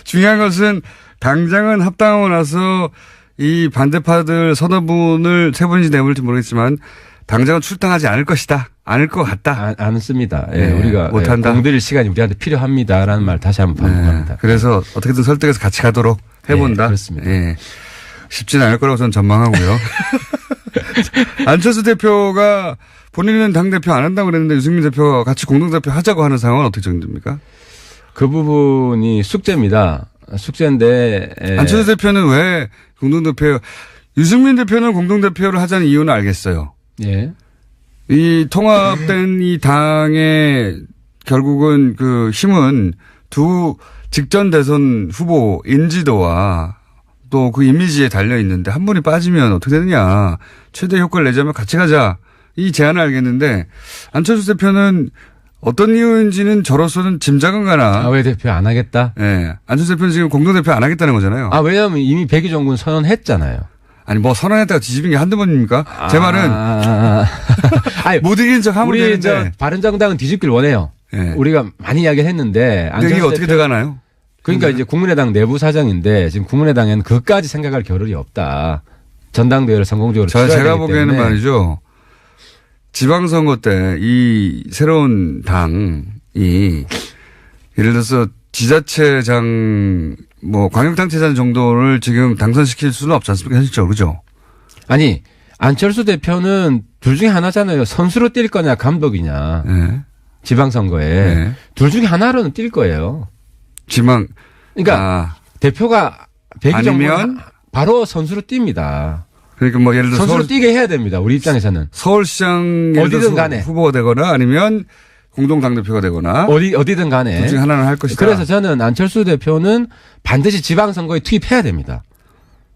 중요한 것은 당장은 합당하고 나서 이 반대파들 서너 분을 세 분인지 네 분일지 모르겠지만 당장은 출당하지 않을 것이다. 않을 것 같다. 않습니다. 예, 네, 우리가 못한다. 공들일 시간이 우리한테 필요합니다라는 말 다시 한번 반복합니다. 그래서 어떻게든 설득해서 같이 가도록 해본다. 네, 그렇습니다. 예. 쉽지는 않을 거라고 저는 전망하고요. 안철수 대표가 본인은 당대표 안 한다고 그랬는데 유승민 대표가 같이 공동대표 하자고 하는 상황은 어떻게 정립니까? 그 부분이 숙제입니다. 숙제인데. 안철수 대표는 왜 공동대표, 유승민 대표는 공동대표를 하자는 이유는 알겠어요. 예. 이 통합된 이 당의 결국은 그 힘은 두 직전 대선 후보 인지도와 또 그 이미지에 달려 있는데 한 분이 빠지면 어떻게 되느냐. 최대 효과를 내자면 같이 가자. 이 제안을 알겠는데 안철수 대표는 어떤 이유인지는 저로서는 짐작은 가나. 왜 대표 안 하겠다? 예. 안철수 대표는 지금 공동대표 안 하겠다는 거잖아요. 왜냐하면 이미 백의종 군 선언했잖아요. 아니 뭐 선언했다가 뒤집은 게 한두 번입니까? 제 말은 아니, 못 이긴 척 하면 우리 되는데. 바른정당은 뒤집길 원해요. 예. 우리가 많이 이야기를 했는데 근데 이게 어떻게 돼가나요? 그러니까 이제 국민의당 내부 사정인데 지금 국민의당에는 그까지 생각할 겨를이 없다. 전당대회를 성공적으로 치러야 되기 제가 보기에는 때문에. 말이죠. 지방선거 때 이 새로운 당이 예를 들어서 지자체장 뭐 광역단체장 정도를 지금 당선시킬 수는 없지 않습니까? 현실적으로 그죠? 아니 안철수 대표는 둘 중에 하나잖아요. 선수로 뛸 거냐 감독이냐. 네. 지방선거에. 네. 둘 중에 하나로는 뛸 거예요. 그러니까 대표가 백의정부 아니면 바로 선수로 뜁니다. 그러니까 뭐 예를 들어 선수로 뛰게 해야 됩니다. 우리 입장에서는. 서울시장 어디든 간에. 후보가 되거나 아니면 공동 당대표가 되거나 어디든 간에. 둘 중에 하나는 할 것이다. 그래서 저는 안철수 대표는 반드시 지방선거에 투입해야 됩니다.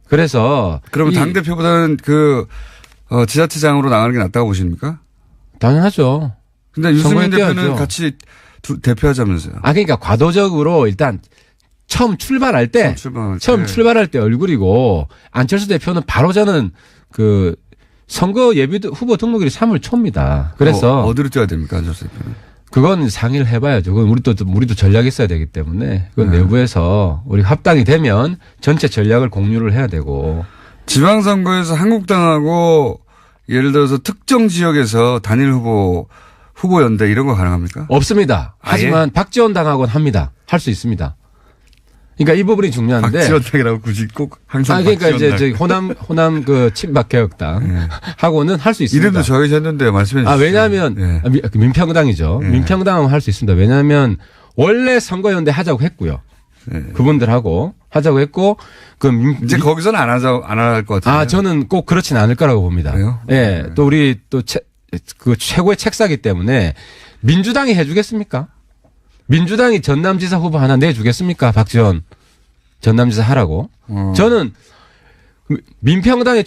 그래서. 그러면 당대표보다는 지자체장으로 나가는 게 낫다고 보십니까? 당연하죠. 근데 유승민 선거에 대표는 뛰어야죠. 같이 대표하자면서요. 그러니까 과도적으로 일단 처음 출발할 때 얼굴이고 안철수 대표는 바로 저는 선거 예비 후보 등록일이 3월 초입니다. 그래서 어디로 뛰어야 됩니까, 안철수 대표는? 그건 상의를 해봐야죠. 그건 우리도 전략이 있어야 되기 때문에 그건 내부에서 우리 합당이 되면 전체 전략을 공유를 해야 되고. 지방선거에서 한국당하고 예를 들어서 특정 지역에서 단일 후보 연대 이런 거 가능합니까? 없습니다. 하지만 박지원 당하고는 합니다. 할 수 있습니다. 그러니까 이 부분이 중요한데. 박지원 당이라고 굳이 꼭 항상. 그러니까 이제 저기 호남 친박개혁당 하고는 할 수 있습니다. 이름도 정해졌는데 말씀해 주시죠. 왜냐하면 민평당이죠. 민평당은 할 수 있습니다. 왜냐하면 원래 선거연대 하자고 했고요. 그분들하고 하자고 했고 이제 거기서는 안 할 것 같아요. 저는 꼭 그렇지는 않을 거라고 봅니다. 그래요? 예. 또 우리 최고의 책사기 때문에 민주당이 해주겠습니까? 민주당이 전남지사 후보 하나 내주겠습니까? 박지원 전남지사 하라고. 저는 민평당의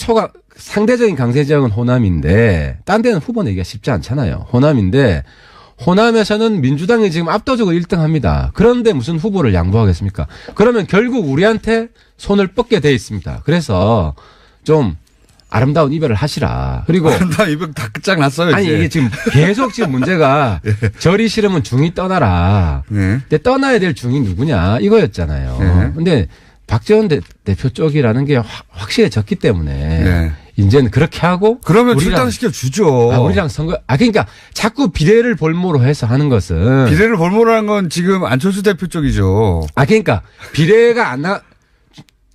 상대적인 강세 지역은 호남인데 딴 데는 후보 내기가 쉽지 않잖아요. 호남인데 호남에서는 민주당이 지금 압도적으로 1등합니다. 그런데 무슨 후보를 양보하겠습니까? 그러면 결국 우리한테 손을 뻗게 돼 있습니다. 그래서 좀 아름다운 이별을 하시라. 그리고 아름다운 이별 다 끝장났어요. 아니 이제. 이게 지금 계속 지금 문제가 절이 싫으면 중이 떠나라. 근데 떠나야 될 중이 누구냐 이거였잖아요. 근데 박지원 대표 쪽이라는 게 확실해졌기 때문에 이제는 그렇게 하고 그러면 출당시켜 주죠. 우리랑 선거 그러니까 자꾸 비례를 볼모로 해서 하는 것은 비례를 볼모로 한 건 지금 안철수 대표 쪽이죠. 그러니까 비례가 안 나.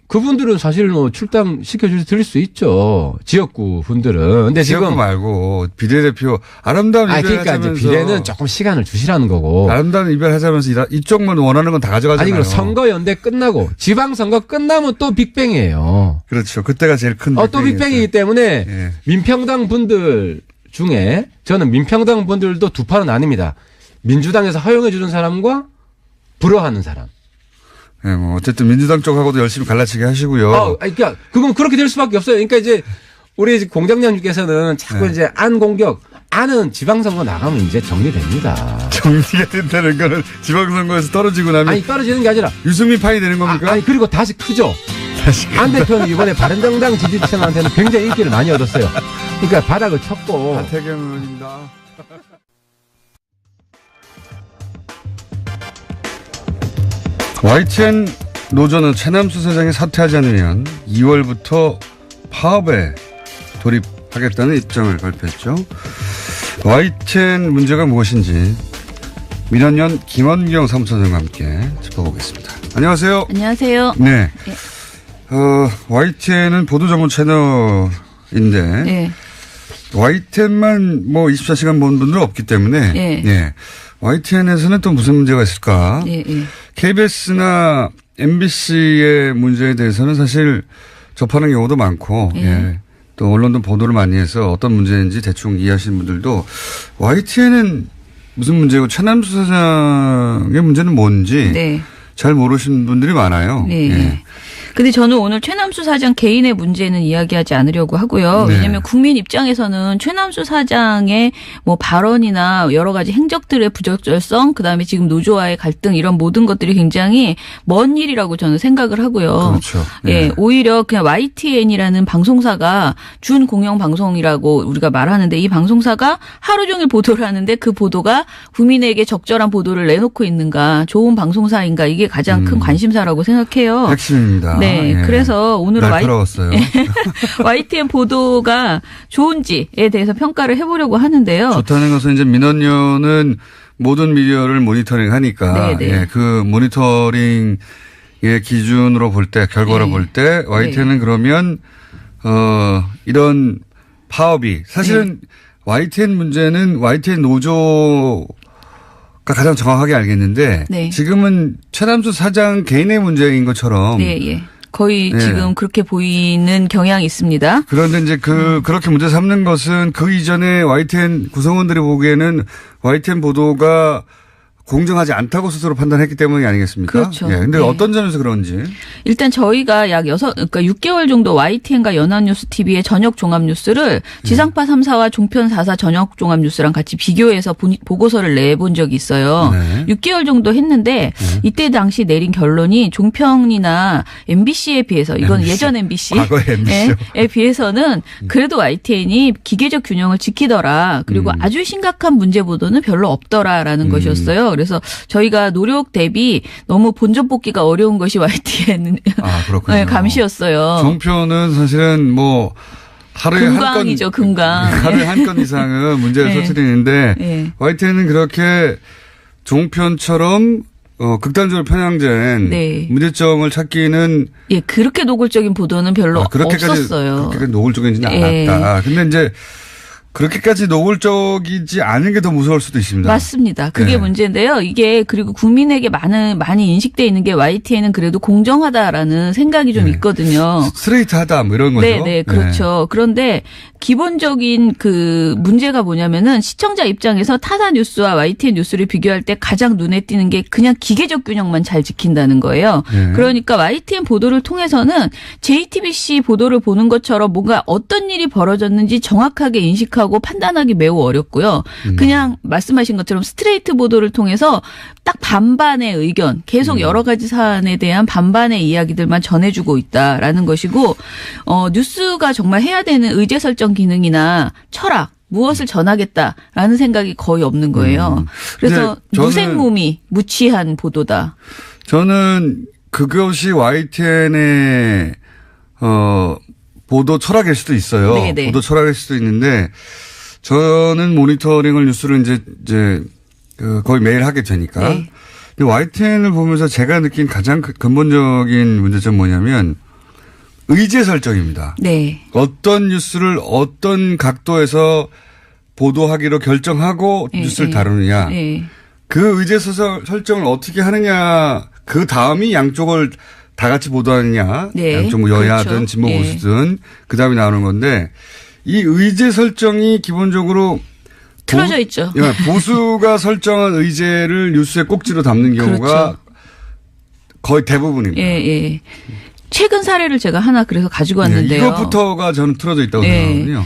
그분들은 사실 출당 드릴 수 있죠. 지역구 분들은. 근데 지역구 지금 말고 비례대표 아름다운 이별 그러니까 하자면서 이제 비례는 조금 시간을 주시라는 거고. 아름다운 이별 하자면서 이쪽만 원하는 건 다 가져가잖아요. 그럼 선거연대 끝나고 지방선거 끝나면 또 빅뱅이에요. 그렇죠. 그때가 제일 큰 또 빅뱅이기 때문에 민평당 분들 중에 저는 민평당 분들도 두 판은 아닙니다. 민주당에서 허용해 주는 사람과 불허하는 사람. 뭐 어쨌든 민주당 쪽하고도 열심히 갈라치기 하시고요. 그러니까 그건 그렇게 될 수밖에 없어요. 그러니까 이제 우리 공장장님께서는 자꾸 이제 안 공격, 안은 지방선거 나가면 이제 정리됩니다. 정리가 된다는 거는 지방선거에서 떨어지고 나면 떨어지는 게 아니라 유승민 파이 되는 겁니까? 그리고 다시 크죠. 안 대표는 이번에 바른정당 지지층한테는 굉장히 인기를 많이 얻었어요. 그러니까 바닥을 쳤고. 하태경 의원입니다. YTN 노조는 최남수 사장이 사퇴하지 않으면 2월부터 파업에 돌입하겠다는 입장을 발표했죠. YTN 문제가 무엇인지 민원연 김원경 사무처장과 함께 짚어보겠습니다. 안녕하세요. 안녕하세요. 네. YTN은 보도 전문 채널인데 네. YTN만 24시간 보는 분들은 없기 때문에 네. YTN에서는 또 무슨 문제가 있을까? 네. KBS나 MBC의 문제에 대해서는 사실 접하는 경우도 많고 또 언론도 보도를 많이 해서 어떤 문제인지 대충 이해하시는 분들도 YTN은 무슨 문제고 최남수 사장의 문제는 뭔지 잘 모르시는 분들이 많아요. 근데 저는 오늘 최남수 사장 개인의 문제는 이야기하지 않으려고 하고요. 네. 왜냐하면 국민 입장에서는 최남수 사장의 뭐 발언이나 여러 가지 행적들의 부적절성, 그다음에 지금 노조와의 갈등 이런 모든 것들이 굉장히 먼 일이라고 저는 생각을 하고요. 그렇죠. 예, 오히려 그냥 YTN이라는 방송사가 준 공영 방송이라고 우리가 말하는데 이 방송사가 하루 종일 보도를 하는데 그 보도가 국민에게 적절한 보도를 내놓고 있는가, 좋은 방송사인가, 이게 가장 큰 관심사라고 생각해요. 핵심입니다. 네, 예. 그래서 오늘은 날카로웠어요. YTN 보도가 좋은지에 대해서 평가를 해보려고 하는데요. 좋다는 것은 이제 민원연은 모든 미디어를 모니터링하니까 네네. 예, 그 모니터링의 기준으로 볼 때, 결과로 네. 볼 때 YTN은 그러면 이런 파업이 사실은 YTN 문제는 YTN 노조가 가장 정확하게 알겠는데 네. 지금은 최남수 사장 개인의 문제인 것처럼 네, 예. 거의 네. 지금 그렇게 보이는 경향이 있습니다. 그런데 이제 그렇게 문제 삼는 것은 그 이전에 YTN 구성원들이 보기에는 YTN 보도가 공정하지 않다고 스스로 판단했기 때문이 아니겠습니까? 그렇죠. 예. 근데 네. 어떤 점에서 그런지. 일단 저희가 그러니까 6개월 정도 YTN과 연합뉴스 TV의 저녁 종합뉴스를 지상파 3사와 종편 4사 저녁 종합뉴스랑 같이 비교해서 보고서를 내본 적이 있어요. 네. 6개월 정도 했는데 이때 당시 내린 결론이 종편이나 MBC에 비해서 이건 MBC. 예전 MBC. 과거의 MBC 요. 에 비해서는 그래도 YTN이 기계적 균형을 지키더라. 그리고 아주 심각한 문제 보도는 별로 없더라라는 것이었어요. 그래서 저희가 노력 대비 너무 본전 뽑기가 어려운 것이 YTN 아, 그렇군요. 네, 감시였어요. 종편은 사실은 뭐 하루에 금강이죠, 금강. 하루에 한 건 이상은 문제를 네. 터뜨리는데 네. YTN은 그렇게 종편처럼 극단적으로 편향된 네. 문제점을 찾기는 예, 그렇게 노골적인 보도는 별로 없었어요. 그렇게까지 노골적이지는 예. 않았다. 근데 이제 그렇게까지 노골적이지 않은 게 더 무서울 수도 있습니다. 맞습니다. 그게 네. 문제인데요. 이게 그리고 국민에게 많이 인식돼 있는 게 YTN은 그래도 공정하다라는 생각이 좀 있거든요. 스트레이트하다 뭐 이런 거죠. 네, 그렇죠. 그런데 기본적인 그 문제가 뭐냐면은 시청자 입장에서 타사 뉴스와 YTN 뉴스를 비교할 때 가장 눈에 띄는 게 그냥 기계적 균형만 잘 지킨다는 거예요. 네. 그러니까 YTN 보도를 통해서는 JTBC 보도를 보는 것처럼 뭔가 어떤 일이 벌어졌는지 정확하게 인식하고 판단하기 매우 어렵고요. 그냥 말씀하신 것처럼 스트레이트 보도를 통해서 딱 반반의 의견, 계속 여러 가지 사안에 대한 반반의 이야기들만 전해주고 있다라는 것이고, 뉴스가 정말 해야 되는 의제 설정 기능이나 철학, 무엇을 전하겠다라는 생각이 거의 없는 거예요. 그래서 저는 무색무미, 무취한 보도다. 저는 그것이 YTN의 보도 철학일 수도 있어요. 네네. 보도 철학일 수도 있는데 저는 모니터링을 뉴스를 이제 거의 매일 하게 되니까. 네. 근데 YTN을 보면서 제가 느낀 가장 근본적인 문제점 뭐냐면 의제 설정입니다. 네. 어떤 뉴스를 어떤 각도에서 보도하기로 결정하고 뉴스를 다루느냐. 네. 그 의제 설정을 어떻게 하느냐. 그 다음이 양쪽을 다 같이 보도하느냐. 네. 양쪽 뭐 여야든 그렇죠. 진보 네. 보수든 그 다음에 나오는 건데 이 의제 설정이 기본적으로 틀어져 있죠. 보수가 설정한 의제를 뉴스에 꼭지로 담는 경우가 그렇죠. 거의 대부분입니다. 예, 예. 최근 사례를 제가 하나 그래서 가지고 왔는데요. 이것부터가 저는 틀어져 있다고 네. 생각하거든요.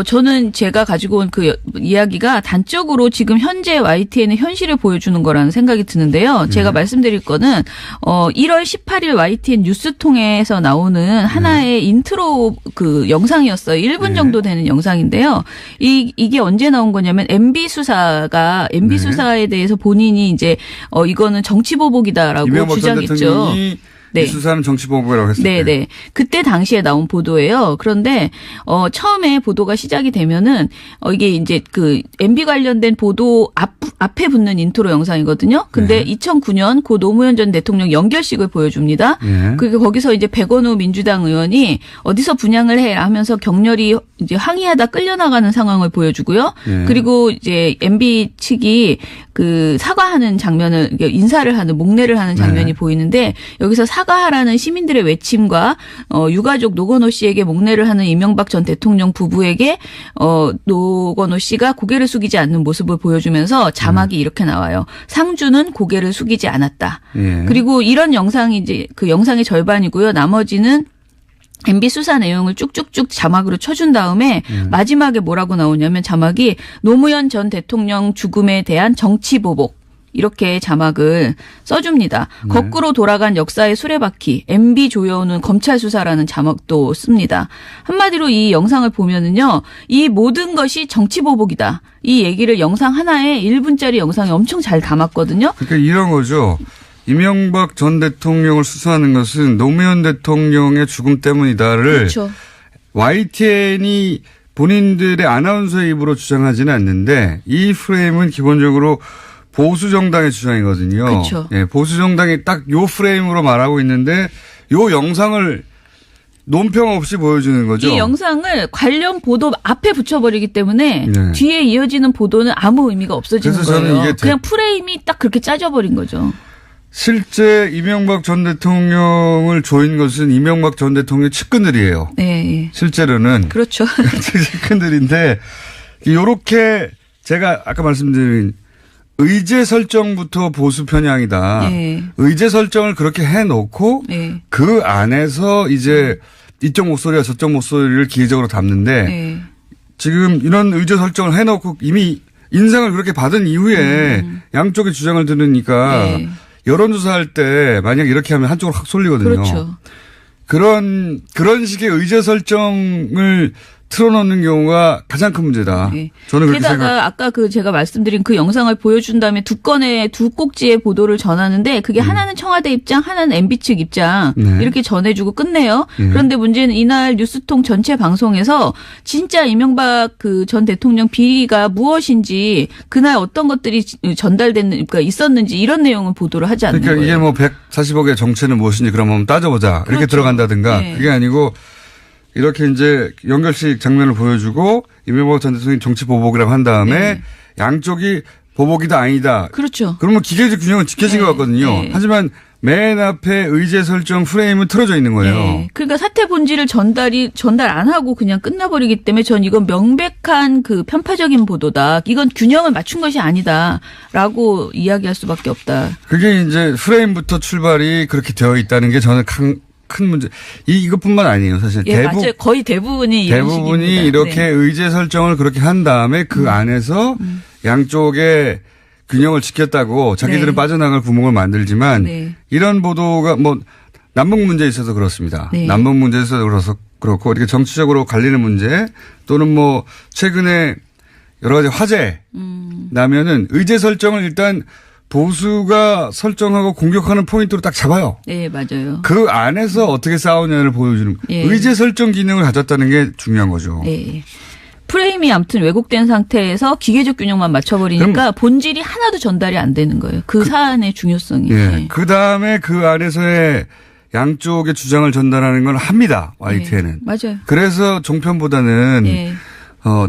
저는 제가 가지고 온 그 이야기가 단적으로 지금 현재 YTN의 현실을 보여주는 거라는 생각이 드는데요. 제가 말씀드릴 거는 1월 18일 YTN 뉴스통에서 나오는 하나의 인트로 그 영상이었어요. 1분 정도 되는 영상인데요. 이게 언제 나온 거냐면 MB 수사에 대해서 본인이 이제 이거는 정치 보복이다라고 이명박 전 주장했죠. 대통령이 네. 이 수사는 정치 보복이라고 했을 때. 네네. 그때 당시에 나온 보도예요. 그런데, 처음에 보도가 시작이 되면은, 이게 이제 그 MB 관련된 보도 앞에 붙는 인트로 영상이거든요. 근데 2009년 고 노무현 전 대통령 연결식을 보여줍니다. 그리고 거기서 이제 백원우 민주당 의원이 어디서 분양을 해 하면서 격렬히 이제 항의하다 끌려나가는 상황을 보여주고요. 그리고 이제 MB 측이 그 사과하는 장면을 인사를 하는 목례를 하는 장면이 보이는데 여기서 사과하라는 시민들의 외침과 유가족 노건호 씨에게 목례를 하는 이명박 전 대통령 부부에게 노건호 씨가 고개를 숙이지 않는 모습을 보여주면서 자막이 이렇게 나와요. 상주는 고개를 숙이지 않았다. 예. 그리고 이런 영상이 이제 그 영상의 절반이고요. 나머지는 MB 수사 내용을 쭉쭉쭉 자막으로 쳐준 다음에 마지막에 뭐라고 나오냐면 자막이 노무현 전 대통령 죽음에 대한 정치 보복. 이렇게 자막을 써줍니다. 거꾸로 돌아간 역사의 수레바퀴, MB 조여오는 검찰 수사라는 자막도 씁니다. 한마디로 이 영상을 보면은요, 이 모든 것이 정치 보복이다. 이 얘기를 영상 하나에 1분짜리 영상에 엄청 잘 담았거든요. 그러니까 이런 거죠. 이명박 전 대통령을 수사하는 것은 노무현 대통령의 죽음 때문이다를 그렇죠. YTN이 본인들의 아나운서의 입으로 주장하지는 않는데 이 프레임은 기본적으로 보수 정당의 주장이거든요. 그렇죠. 예, 보수 정당이 딱 요 프레임으로 말하고 있는데 요 영상을 논평 없이 보여주는 거죠. 이 영상을 관련 보도 앞에 붙여버리기 때문에 네. 뒤에 이어지는 보도는 아무 의미가 없어지는 그래서 저는 거예요. 이게 그냥 프레임이 딱 그렇게 짜져버린 거죠. 실제 이명박 전 대통령을 조인 것은 이명박 전 대통령의 측근들이에요. 네. 실제로는. 그렇죠. 측근들인데 요렇게 제가 아까 말씀드린 의제 설정부터 보수 편향이다. 네. 의제 설정을 그렇게 해놓고 네. 그 안에서 이제 이쪽 목소리와 저쪽 목소리를 기회적으로 담는데 네. 지금 이런 의제 설정을 해놓고 이미 인상을 그렇게 받은 이후에 양쪽의 주장을 들으니까 네. 여론조사할 때 만약 이렇게 하면 한쪽으로 확 쏠리거든요. 그렇죠. 그런 식의 의제 설정을 틀어놓는 경우가 가장 큰 문제다. 네. 저는 그렇게 게다가 아까 그 제가 말씀드린 그 영상을 보여준 다음에 두 건의 두 꼭지의 보도를 전하는데 그게 하나는 청와대 입장, 하나는 MB 측 입장 네. 이렇게 전해주고 끝내요. 그런데 문제는 이날 뉴스통 전체 방송에서 진짜 이명박 그 전 대통령 비리가 무엇인지 그날 어떤 것들이 그러니까 있었는지 이런 내용은 보도를 하지 않는 그러니까 거예요. 이게 뭐 140억의 정체는 무엇인지 그럼 한번 따져보자. 이렇게 그렇죠. 들어간다든가. 네. 그게 아니고 이렇게 이제 연결식 장면을 보여주고 이명박 전 대통령이 정치 보복이라고 한 다음에 네. 양쪽이 보복이다 아니다. 그렇죠. 그러면 기계적 균형은 지켜진 네. 것 같거든요. 네. 하지만 맨 앞에 의제 설정 프레임은 틀어져 있는 거예요. 네. 그러니까 사태 본질을 전달 안 하고 그냥 끝나버리기 때문에 전 이건 명백한 그 편파적인 보도다. 이건 균형을 맞춘 것이 아니다라고 이야기할 수밖에 없다. 그게 이제 프레임부터 출발이 그렇게 되어 있다는 게 저는 큰 문제. 이것뿐만 아니에요. 사실 예, 맞아요. 거의 대부분이 이런 대부분이 식입니다. 이렇게 네. 의제 설정을 그렇게 한 다음에 그 안에서 양쪽의 균형을 지켰다고 자기들은 네. 빠져나갈 구멍을 만들지만 네. 이런 보도가 뭐 남북 문제에 있어서 그렇습니다. 네. 남북 문제에 있어서 그렇고 이렇게 정치적으로 갈리는 문제 또는 뭐 최근에 여러 가지 화제 나면은 의제 설정을 일단 보수가 설정하고 공격하는 포인트로 딱 잡아요. 네, 맞아요. 그 안에서 어떻게 싸우냐를 보여주는 예. 의제 설정 기능을 가졌다는 게 중요한 거죠. 네. 프레임이 아무튼 왜곡된 상태에서 기계적 균형만 맞춰버리니까 본질이 하나도 전달이 안 되는 거예요. 그 사안의 중요성이. 예. 네. 그 다음에 그 안에서의 양쪽의 주장을 전달하는 건 합니다. YTN은. 네. 맞아요. 그래서 종편보다는 네.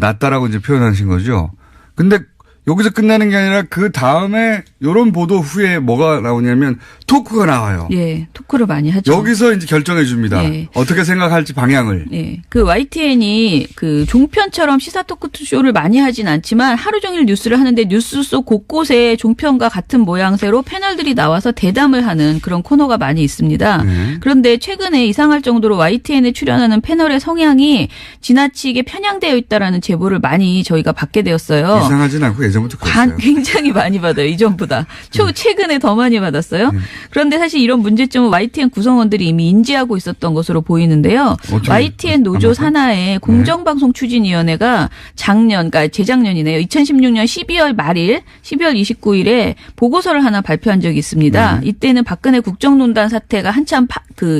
낫다라고 이제 표현하신 거죠. 근데 여기서 끝나는 게 아니라 그 다음에 이런 보도 후에 뭐가 나오냐면 토크가 나와요. 예, 토크를 많이 하죠. 여기서 이제 결정해 줍니다. 네. 어떻게 생각할지 방향을. 네. 그 YTN이 그 종편처럼 시사 토크쇼를 많이 하진 않지만 하루 종일 뉴스를 하는데 뉴스 속 곳곳에 종편과 같은 모양새로 패널들이 나와서 대담을 하는 그런 코너가 많이 있습니다. 네. 그런데 최근에 이상할 정도로 YTN에 출연하는 패널의 성향이 지나치게 편향되어 있다라는 제보를 많이 저희가 받게 되었어요. 이상하진 않고 예전부터 그랬어요. 굉장히 많이 받아요. 이전보다. 최근에 더 많이 받았어요. 그런데 사실 이런 문제점은 YTN 구성원들이 이미 인지하고 있었던 것으로 보이는데요. 어떻게 YTN 노조 산하의 공정방송 추진위원회가 그러니까 재작년이네요. 2016년 12월 말일, 12월 29일에 보고서를 하나 발표한 적이 있습니다. 이때는 박근혜 국정농단 사태가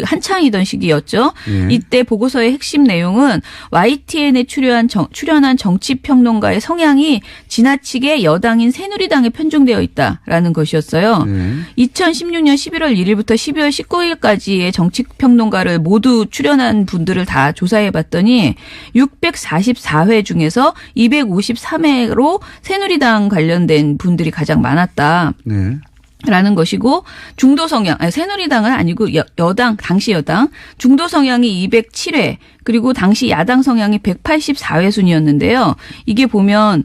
한창이던 시기였죠. 이때 보고서의 핵심 내용은 YTN에 출연한 정치평론가의 성향이 지나치게 여당인 새누리당에 편중되어 있다라는 것이었어요. 2016년 2016년 11월 1일부터 12월 19일까지의 정치평론가를 모두 출연한 분들을 다 조사해봤더니 644회 중에서 253회로 새누리당 관련된 분들이 가장 많았다. 네. 라는 것이고 중도 성향, 새누리당은 아니고 여당, 당시 여당 중도 성향이 207회 그리고 당시 야당 성향이 184회 순이었는데요. 이게 보면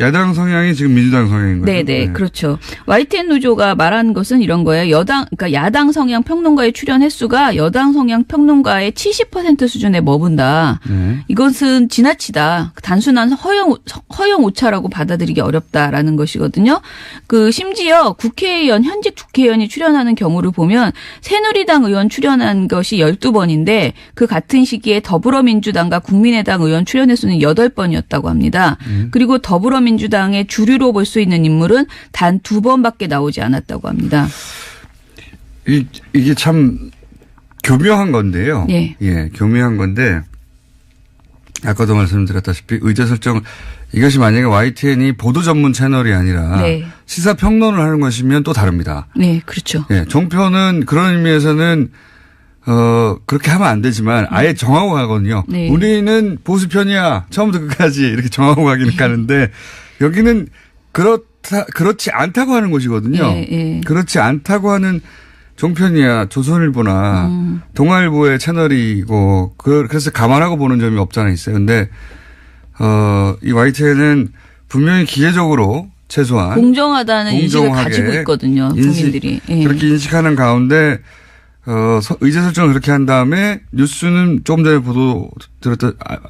야당 성향이 지금 민주당 성향인 거죠. 네네, 그렇죠. YTN 노조가 말한 것은 이런 거예요. 그러니까 야당 성향 평론가의 출연 횟수가 여당 성향 평론가의 70% 수준에 머문다. 네. 이것은 지나치다. 단순한 허용 오차라고 받아들이기 어렵다라는 것이거든요. 심지어 현직 국회의원이 출연하는 경우를 보면 새누리당 의원 출연한 것이 12번인데 그 같은 시기에 더불어민주당과 국민의당 의원 출연 횟수는 8번이었다고 합니다. 그리고 더불어민주당의 주류로 볼 수 있는 인물은 단 2번밖에 나오지 않았다고 합니다. 이게 참 교묘한 건데요. 예. 예, 교묘한 건데 아까도 말씀드렸다시피 의제 설정 이것이 만약에 YTN이 보도 전문 채널이 아니라 네. 시사 평론을 하는 것이면 또 다릅니다. 네, 그렇죠. 예, 종편은 그런 의미에서는 그렇게 하면 안 되지만 아예 정하고 가거든요. 네. 우리는 보수 편이야. 처음부터 끝까지 이렇게 정하고 가기는 가는데 여기는 그렇지 않다고 하는 곳이거든요. 예, 예. 그렇지 않다고 하는 종편이야 조선일보나 동아일보의 채널이고 그래서 감안하고 보는 점이 없잖아 있어요. 근데 이 YTN은 분명히 기계적으로 최소한 공정하다는 인식을 가지고 있거든요. 국민들이. 예. 그렇게 인식하는 가운데 의제 설정을 그렇게 한 다음에 뉴스는 조금 전에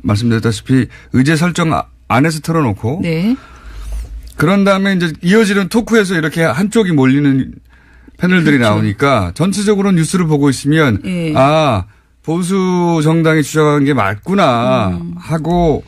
말씀드렸다시피 의제 설정 안에서 틀어놓고 네. 그런 다음에 이제 이어지는 토크에서 이렇게 한쪽이 몰리는 패널들이 그렇죠. 나오니까 전체적으로 뉴스를 보고 있으면 예. 보수 정당이 주장한 게 맞구나 하고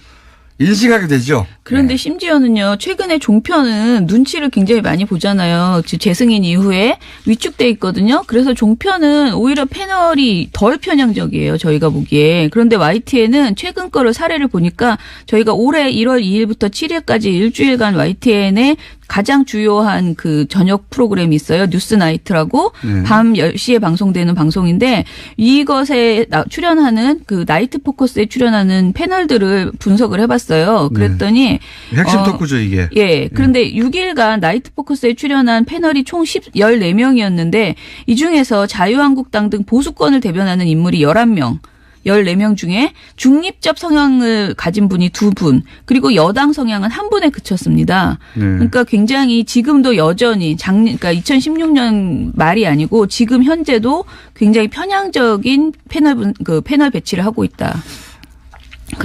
인식하게 되죠. 그런데 네. 심지어는요, 최근에 종편은 눈치를 굉장히 많이 보잖아요. 재승인 이후에 위축돼 있거든요. 그래서 종편은 오히려 패널이 덜 편향적이에요. 저희가 보기에. 그런데 YTN은 최근 거를 사례를 보니까 저희가 올해 1월 2일부터 7일까지 일주일간 YTN에 가장 주요한 그 저녁 프로그램이 있어요. 뉴스나이트라고 밤 10시에 방송되는 방송인데 이것에 출연하는 그 나이트 포커스에 출연하는 패널들을 분석을 해봤어요. 그랬더니 핵심 토크죠 이게. 예. 그런데 6일간 나이트 포커스에 출연한 패널이 총 14명이었는데 이 중에서 자유한국당 등 보수권을 대변하는 인물이 11명. 14명 중에 중립적 성향을 가진 분이 2분, 그리고 여당 성향은 1분에 그쳤습니다. 그러니까 굉장히 지금도 여전히 그러니까 2016년 말이 아니고 지금 현재도 굉장히 편향적인 패널 배치를 하고 있다.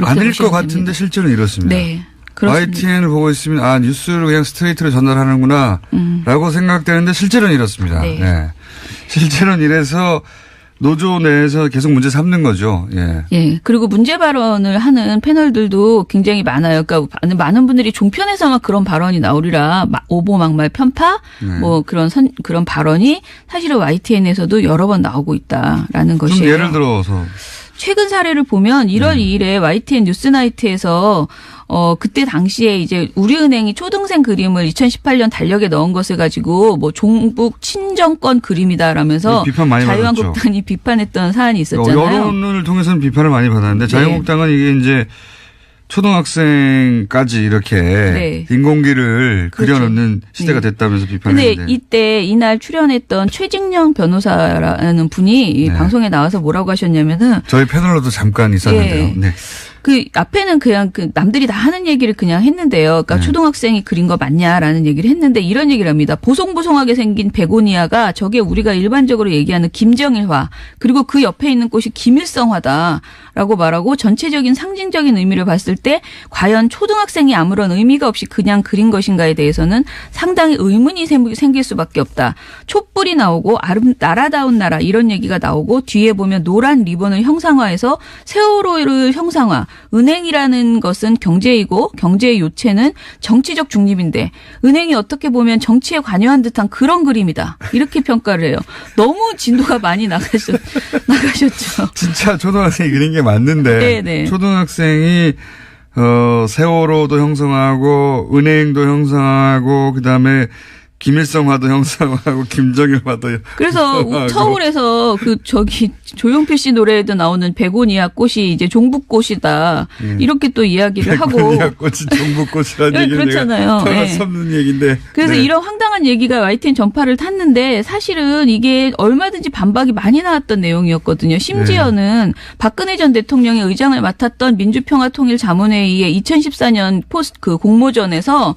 아닐 것 같은데 실제로는 이렇습니다. 네. 그렇습니다. YTN을 보고 있으면 뉴스를 그냥 스트레이트로 전달하는구나 라고 생각되는데 실제로는 이렇습니다. 네. 네. 실제로는 이래서 노조 내에서 계속 문제 삼는 거죠. 예. 예. 그리고 문제 발언을 하는 패널들도 굉장히 많아요. 그러니까 많은 분들이 종편에서만 그런 발언이 나오리라 오보막말 편파 뭐 그런 발언이 사실은 YTN에서도 여러 번 나오고 있다라는 것이에요. 좀 예를 들어서 최근 사례를 보면 1월 2일에 YTN 뉴스나이트에서 그때 당시에 이제 우리은행이 초등생 그림을 2018년 달력에 넣은 것을 가지고 뭐 종북 친정권 그림이다라면서 비판 많이 자유한국당이 비판했던 사안이 있었잖아요. 여론을 통해서는 비판을 많이 받았는데 자유한국당은 이게 이제 초등학생까지 이렇게 인공기를 그려놓는 시대가 됐다면서 비판했는데. 그런데 이날 출연했던 최직령 변호사라는 분이 방송에 나와서 뭐라고 하셨냐면은 저희 패널로도 잠깐 있었는데요. 네. 그 앞에는 그냥 남들이 다 하는 얘기를 그냥 했는데요. 그러니까 초등학생이 그린 거 맞냐라는 얘기를 했는데 이런 얘기를 합니다. 보송보송하게 생긴 베고니아가 저게 우리가 일반적으로 얘기하는 김정일화 그리고 그 옆에 있는 꽃이 김일성화다라고 말하고 전체적인 상징적인 의미를 봤을 때 과연 초등학생이 아무런 의미가 없이 그냥 그린 것인가에 대해서는 상당히 의문이 생길 수밖에 없다. 촛불이 나오고 나라다운 나라 이런 얘기가 나오고 뒤에 보면 노란 리본을 형상화해서 세월호를 형상화. 은행이라는 것은 경제이고 경제의 요체는 정치적 중립인데 은행이 어떻게 보면 정치에 관여한 듯한 그런 그림이다. 이렇게 평가를 해요. 너무 진도가 많이 나가셨죠. 진짜 초등학생이 그린 게 맞는데 네네. 초등학생이 세월호도 형성하고 은행도 형성하고 그다음에 김일성화도 형상화하고 김정일화도 그래서 서울에서 조용필 씨 노래에도 나오는 베고니아 꽃이 이제 종북꽃이다. 이렇게 또 이야기를 하고. 베고니아 꽃이 종북꽃이라는 얘기는 그렇잖아요. 내가 없는 얘기인데. 그래서 네. 이런 황당한 얘기가 YTN 전파를 탔는데 사실은 이게 얼마든지 반박이 많이 나왔던 내용이었거든요. 심지어는 박근혜 전 대통령의 의장을 맡았던 민주평화통일자문회의의 2014년 공모전에서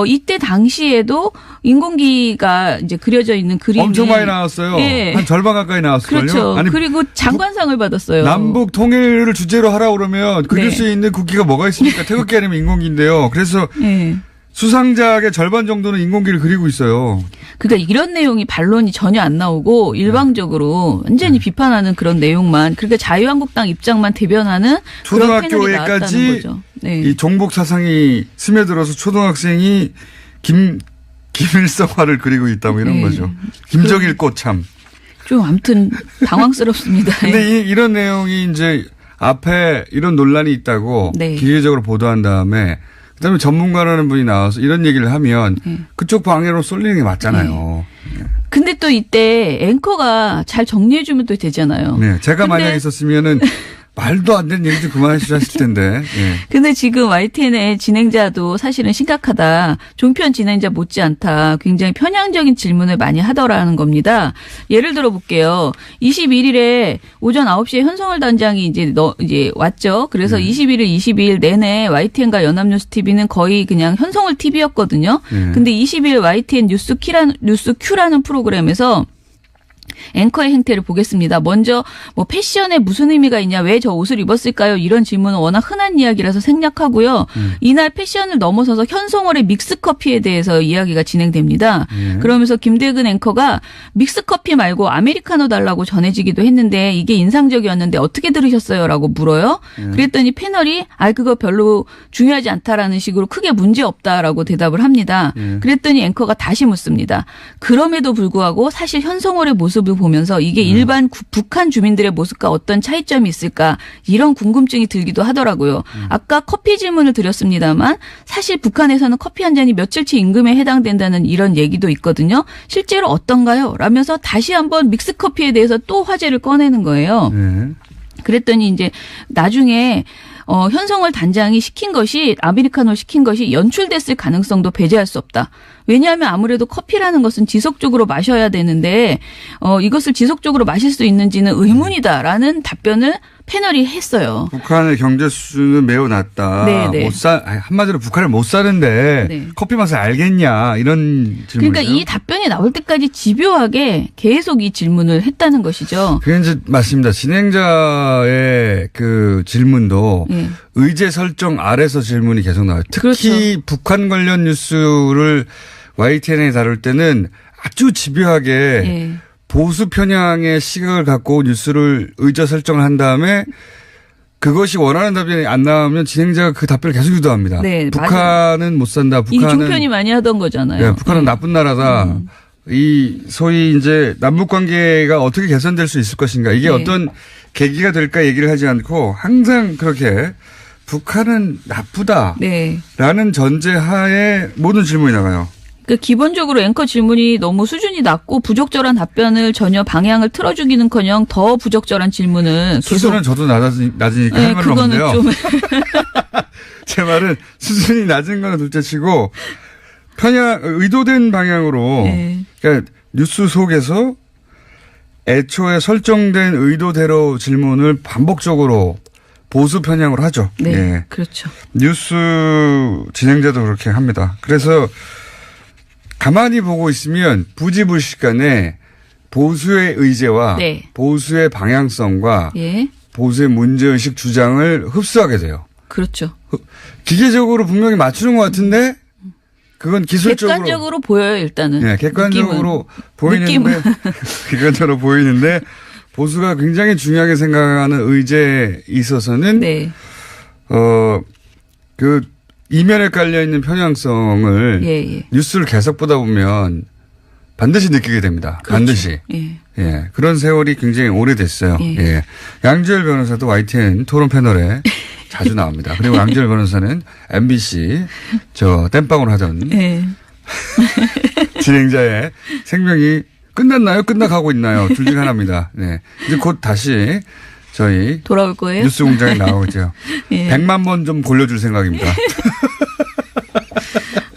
이때 당시에도 인공기가 이제 그려져 있는 그림이 엄청 많이 나왔어요. 예. 한 절반 가까이 나왔을걸요. 그렇죠. 아니, 그리고 장관상을 받았어요. 남북 통일을 주제로 하라 그러면 그릴 네. 수 있는 국기가 뭐가 있습니까? 태극기 아니면 인공기인데요. 그래서 예. 수상작의 절반 정도는 인공기를 그리고 있어요. 그러니까 이런 내용이 반론이 전혀 안 나오고 일방적으로 완전히 비판하는 그런 내용만 그러니까 자유한국당 입장만 대변하는 그런 패널이 나왔다는 초등학교에까지 거죠. 네. 이 종북 사상이 스며들어서 초등학생이 김일성화를 그리고 있다 뭐 이런 네. 거죠. 김정일 꽃 참. 좀 아무튼 당황스럽습니다. 근데 이런 내용이 이제 앞에 이런 논란이 있다고 네. 기계적으로 보도한 다음에 그다음에 전문가라는 분이 나와서 이런 얘기를 하면 그쪽 방해로 쏠리는 게 맞잖아요. 근데 또 이때 앵커가 잘 정리해주면 또 되잖아요. 네, 제가 근데- 만약에 있었으면은 말도 안 되는 얘기 좀 그만하시라 실 텐데. 예. 근데 지금 YTN의 진행자도 사실은 심각하다. 종편 진행자 못지않다. 굉장히 편향적인 질문을 많이 하더라는 겁니다. 예를 들어 볼게요. 21일에 오전 9시에 현성월 단장이 이제 왔죠. 그래서 21일, 22일 내내 YTN과 연합뉴스TV는 거의 그냥 현성월 TV였거든요. 근데 20일 YTN 뉴스 Q라는 프로그램에서 앵커의 행태를 보겠습니다. 먼저 뭐 패션에 무슨 의미가 있냐, 왜 저 옷을 입었을까요? 이런 질문은 워낙 흔한 이야기라서 생략하고요. 이날 패션을 넘어서서 현송월의 믹스커피에 대해서 이야기가 진행됩니다. 그러면서 김대근 앵커가 믹스커피 말고 아메리카노 달라고 전해지기도 했는데 이게 인상적이었는데 어떻게 들으셨어요? 라고 물어요. 그랬더니 패널이 그거 별로 중요하지 않다라는 식으로 크게 문제 없다라고 대답을 합니다. 그랬더니 앵커가 다시 묻습니다. 그럼에도 불구하고 사실 현송월의 모습을 보면서 이게 일반 북한 주민들의 모습과 어떤 차이점이 있을까 이런 궁금증이 들기도 하더라고요. 아까 커피 질문을 드렸습니다만 사실 북한에서는 커피 한 잔이 며칠치 임금에 해당된다는 이런 얘기도 있거든요. 실제로 어떤가요? 라면서 다시 한번 믹스커피에 대해서 또 화제를 꺼내는 거예요. 네. 그랬더니 이제 나중에 현성월 단장이 아메리카노를 시킨 것이 연출됐을 가능성도 배제할 수 없다. 왜냐하면 아무래도 커피라는 것은 지속적으로 마셔야 되는데 이것을 지속적으로 마실 수 있는지는 의문이다라는 답변을 패널이 했어요. 북한의 경제 수준은 매우 낮다. 네네. 한마디로 북한을 못 사는데 네. 커피 맛을 알겠냐 이런 질문이죠. 그러니까 이 답변이 나올 때까지 집요하게 계속 이 질문을 했다는 것이죠. 그게 이제 맞습니다. 진행자의 그 질문도 네. 의제 설정 아래서 질문이 계속 나와요. 특히 그렇죠. 북한 관련 뉴스를 YTN에 다룰 때는 아주 집요하게 네. 보수 보수 편향의 시각을 갖고 뉴스를 의제 설정을 한 다음에 그것이 원하는 답변이 안 나오면 진행자가 그 답변을 계속 유도합니다. 네, 북한은 못 산다. 이 종편이 많이 하던 거잖아요. 네, 북한은 나쁜 나라다. 이 소위 이제 남북 관계가 어떻게 개선될 수 있을 것인가. 이게 네. 어떤 계기가 될까 얘기를 하지 않고 항상 그렇게 북한은 나쁘다라는 네. 전제하에 모든 질문이 나가요. 그러니까 기본적으로 앵커 질문이 너무 수준이 낮고 부적절한 답변을 전혀 방향을 틀어주기는커녕 더 부적절한 질문을 계속. 수준은 저도 낮으니까 네, 할 말은 그거는 없는데요. 좀 제 말은 수준이 낮은 거는 둘째치고 의도된 방향으로 네. 그러니까 뉴스 속에서 애초에 설정된 의도대로 질문을 반복적으로 보수 편향으로 하죠. 네, 예. 그렇죠. 뉴스 진행자도 그렇게 합니다. 그래서 가만히 보고 있으면 부지불식간에 보수의 의제와 네. 보수의 방향성과 예, 보수의 문제의식 주장을 흡수하게 돼요. 그렇죠. 기계적으로 분명히 맞추는 것 같은데 그건 기술적으로 객관적으로 보여요 일단은. 네, 객관적으로 느낌은. 보이는데 객관적으로 보이는데 보수가 굉장히 중요하게 생각하는 의제에 있어서는 네, 그 이면에 깔려 있는 편향성을 예. 뉴스를 계속 보다 보면 반드시 느끼게 됩니다. 그렇죠. 반드시. 예. 예. 그런 세월이 굉장히 오래됐어요. 예. 예. 양지열 변호사도 YTN 토론 패널에 자주 나옵니다. 그리고 양지열 변호사는 MBC 땜빵으로 하던 예. 진행자의 생명이 끝났나요? 끝나가고 있나요? 둘 중 하나입니다. 네. 이제 곧 다시 저희 돌아올 거예요? 뉴스 공장에 나오죠. 예. 100만 번 좀 골려줄 생각입니다.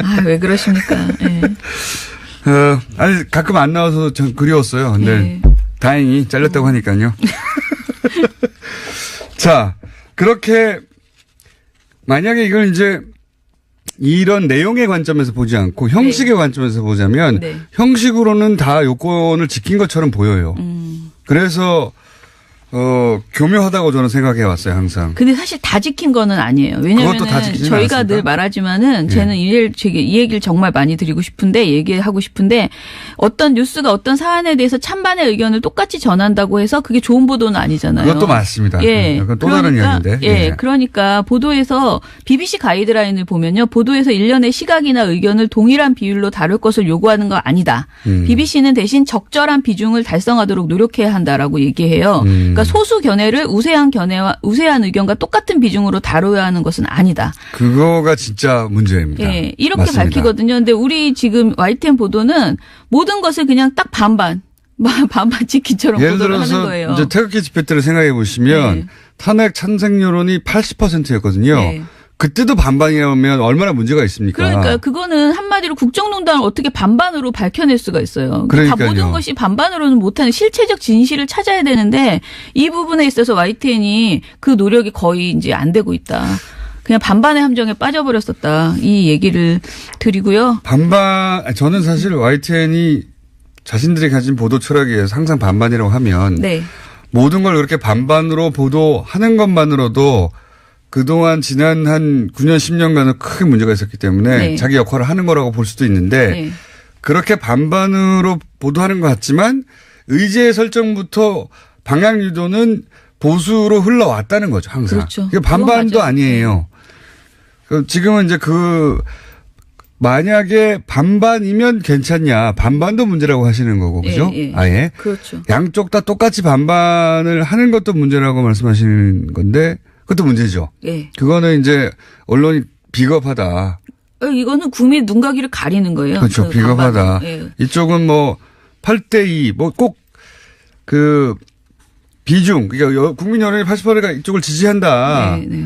아, 왜 그러십니까? 예. 아니, 가끔 안 나와서 전 그리웠어요. 근데 예. 다행히 잘렸다고 하니까요. 자, 그렇게 만약에 이걸 이제 이런 내용의 관점에서 보지 않고 형식의 관점에서 보자면 네. 형식으로는 다 요건을 지킨 것처럼 보여요. 그래서 교묘하다고 저는 생각해 왔어요, 항상. 근데 사실 다 지킨 거는 아니에요. 그것도 왜냐하면 다 지키진 저희가 않았습니까? 늘 말하지만은 저는 이 얘기를 정말 많이 드리고 싶은데 얘기하고 싶은데 어떤 뉴스가 어떤 사안에 대해서 찬반의 의견을 똑같이 전한다고 해서 그게 좋은 보도는 아니잖아요. 그것도 맞습니다. 예. 그건 또 다른 이야기인데. 예. 그러니까 보도에서 BBC 가이드라인을 보면요. 보도에서 일련의 시각이나 의견을 동일한 비율로 다룰 것을 요구하는 거 아니다. BBC는 대신 적절한 비중을 달성하도록 노력해야 한다라고 얘기해요. 그러니까 소수 견해를 우세한 의견과 똑같은 비중으로 다뤄야 하는 것은 아니다. 그거가 진짜 문제입니다. 예, 이렇게 맞습니다. 밝히거든요. 근데 우리 지금 YTN 보도는 모든 것을 그냥 딱 반반 지키처럼 예를 보도를 하는 들어서 거예요. 이제 태극기 집회 때를 생각해 보시면 네. 탄핵 찬성 여론이 80%였거든요. 네. 그때도 반반이라면 얼마나 문제가 있습니까? 그러니까 그거는 한마디로 국정농단을 어떻게 반반으로 밝혀낼 수가 있어요. 다 그러니까요. 모든 것이 반반으로는 못하는 실체적 진실을 찾아야 되는데 이 부분에 있어서 YTN이 그 노력이 거의 이제 안 되고 있다. 그냥 반반의 함정에 빠져버렸었다. 이 얘기를 드리고요. 저는 사실 YTN이 자신들이 가진 보도 철학에 의해서 항상 반반이라고 하면 네. 모든 걸 그렇게 반반으로 보도하는 것만으로도 그동안 지난 한 9년 10년간은 크게 문제가 있었기 때문에 네. 자기 역할을 하는 거라고 볼 수도 있는데 네. 그렇게 반반으로 보도하는 것 같지만 의제 설정부터 방향 유도는 보수로 흘러왔다는 거죠. 항상. 그렇죠. 이게 반반도 그건 맞아요. 아니에요. 지금은 이제 만약에 반반이면 괜찮냐. 반반도 문제라고 하시는 거고. 그죠? 예, 예. 아예. 그렇죠. 양쪽 다 똑같이 반반을 하는 것도 문제라고 말씀하시는 건데 그것도 문제죠. 예. 그거는 이제 언론이 비겁하다. 이거는 국민 눈가기를 가리는 거예요. 그렇죠. 그 비겁하다. 반반. 예. 이쪽은 8대2 꼭 비중 그러니까 국민 여론이 80%가 이쪽을 지지한다. 네, 네.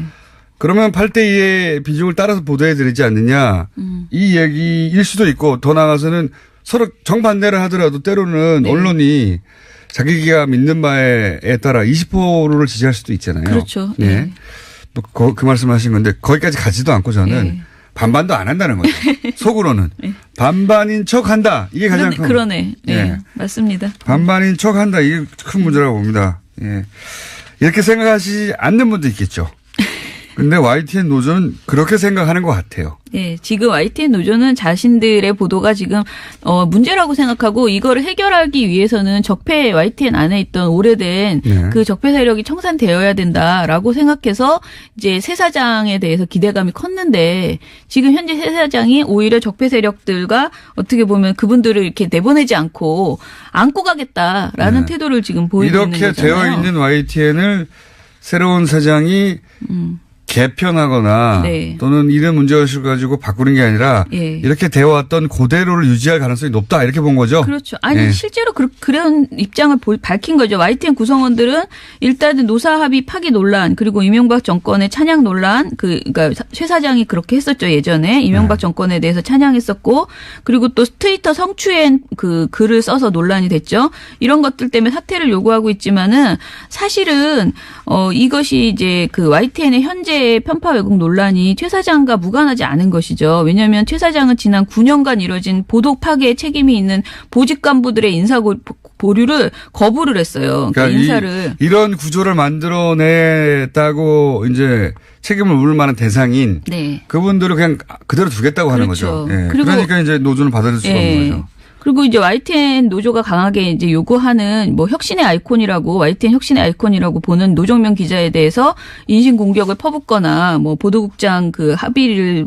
그러면 8대2의 비중을 따라서 보도해 드리지 않느냐. 이 얘기일 수도 있고 더 나아가서는 서로 정반대를 하더라도 때로는 네. 언론이 자기가 믿는 바에 따라 20%를 지지할 수도 있잖아요. 그렇죠. 네. 네. 그 말씀하신 건데 거기까지 가지도 않고 저는 네. 반반도 안 한다는 거죠. 속으로는. 반반인 척 한다. 이게 가장 큰. 그러네. 예. 예. 맞습니다. 반반인 척 한다. 이게 큰 문제라고 봅니다. 예. 이렇게 생각하시지 않는 분도 있겠죠. 근데 YTN 노조는 그렇게 생각하는 것 같아요. 네, 지금 YTN 노조는 자신들의 보도가 지금 문제라고 생각하고 이거를 해결하기 위해서는 적폐 YTN 안에 있던 오래된 네. 그 적폐 세력이 청산되어야 된다라고 생각해서 이제 새 사장에 대해서 기대감이 컸는데 지금 현재 새 사장이 오히려 적폐 세력들과 어떻게 보면 그분들을 이렇게 내보내지 않고 안고 가겠다라는 네. 태도를 지금 보이고 있는 이렇게 거잖아요. 되어 있는 YTN을 새로운 사장이 개편하거나 네. 또는 이런 문제의식을 가지고 바꾸는 게 아니라 예. 이렇게 되어왔던 그대로를 유지할 가능성이 높다 이렇게 본 거죠. 그렇죠. 아니 예. 실제로 그런 입장을 밝힌 거죠. YTN 구성원들은 일단은 노사 합의 파기 논란 그리고 이명박 정권의 찬양 논란 그러니까 최 사장이 그렇게 했었죠 예전에 이명박 네. 정권에 대해서 찬양했었고 그리고 또 트위터 성추행 그 글을 써서 논란이 됐죠. 이런 것들 때문에 사퇴를 요구하고 있지만은 사실은 이것이 이제 그 YTN의 현재 편파 왜곡 논란이 최 사장과 무관하지 않은 것이죠. 왜냐하면 최 사장은 지난 9년간 이뤄진 보도 파괴에 책임이 있는 보직 간부들의 인사 보류를 거부를 했어요. 그러니까 인사를. 이런 구조를 만들어냈다고 이제 책임을 물을 만한 대상인 네. 그분들을 그냥 그대로 두겠다고 하는 그렇죠. 거죠. 예. 그리고 그러니까 이제 노조는 받아들일 수가 예. 없는 거죠. 그리고 이제 YTN 노조가 강하게 이제 요구하는 혁신의 아이콘이라고 YTN 혁신의 아이콘이라고 보는 노정면 기자에 대해서 인신 공격을 퍼붓거나 보도국장 그 합의를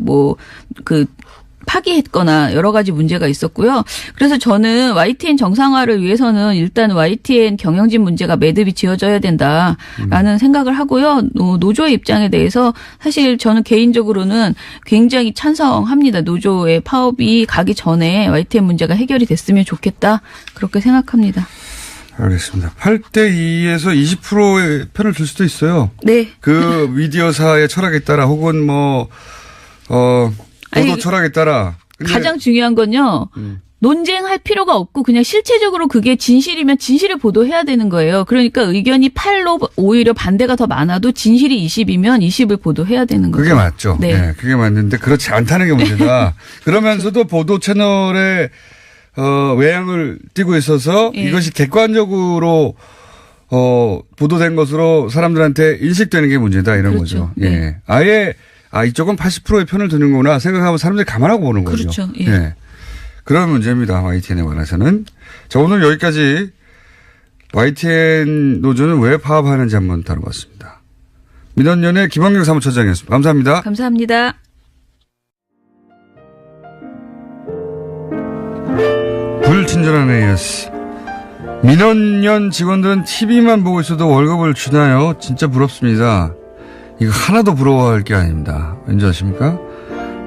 파기했거나 여러 가지 문제가 있었고요. 그래서 저는 YTN 정상화를 위해서는 일단 YTN 경영진 문제가 매듭이 지어져야 된다라는 생각을 하고요. 노조의 입장에 대해서 사실 저는 개인적으로는 굉장히 찬성합니다. 노조의 파업이 가기 전에 YTN 문제가 해결이 됐으면 좋겠다. 그렇게 생각합니다. 알겠습니다. 8대2에서 20%의 편을 들 수도 있어요. 네. 그 미디어사의 철학에 따라 혹은 보도 아니, 철학에 따라. 근데 가장 중요한 건요. 논쟁할 필요가 없고 그냥 실체적으로 그게 진실이면 진실을 보도해야 되는 거예요. 그러니까 의견이 8로 오히려 반대가 더 많아도 진실이 20이면 20을 보도해야 되는 거죠. 그게 맞죠. 네. 네, 그게 맞는데 그렇지 않다는 게 문제다. 그러면서도 보도 채널에 외양을 띠고 있어서 예. 이것이 객관적으로 보도된 것으로 사람들한테 인식되는 게 문제다 이런 그렇죠. 거죠. 네. 예. 아예 이쪽은 80%의 편을 드는구나 생각하면 사람들이 감안하고 보는 거죠. 그렇죠. 예. 그런 문제입니다. YTN에 관해서는. 자, 오늘 여기까지 YTN 노조는 왜 파업하는지 한번 다뤄봤습니다. 민원연의 김원경 사무처장이었습니다. 감사합니다. 감사합니다. 불친절한 AS. 민원연 직원들은 TV만 보고 있어도 월급을 주나요? 진짜 부럽습니다. 이거 하나도 부러워할 게 아닙니다. 왠지 아십니까?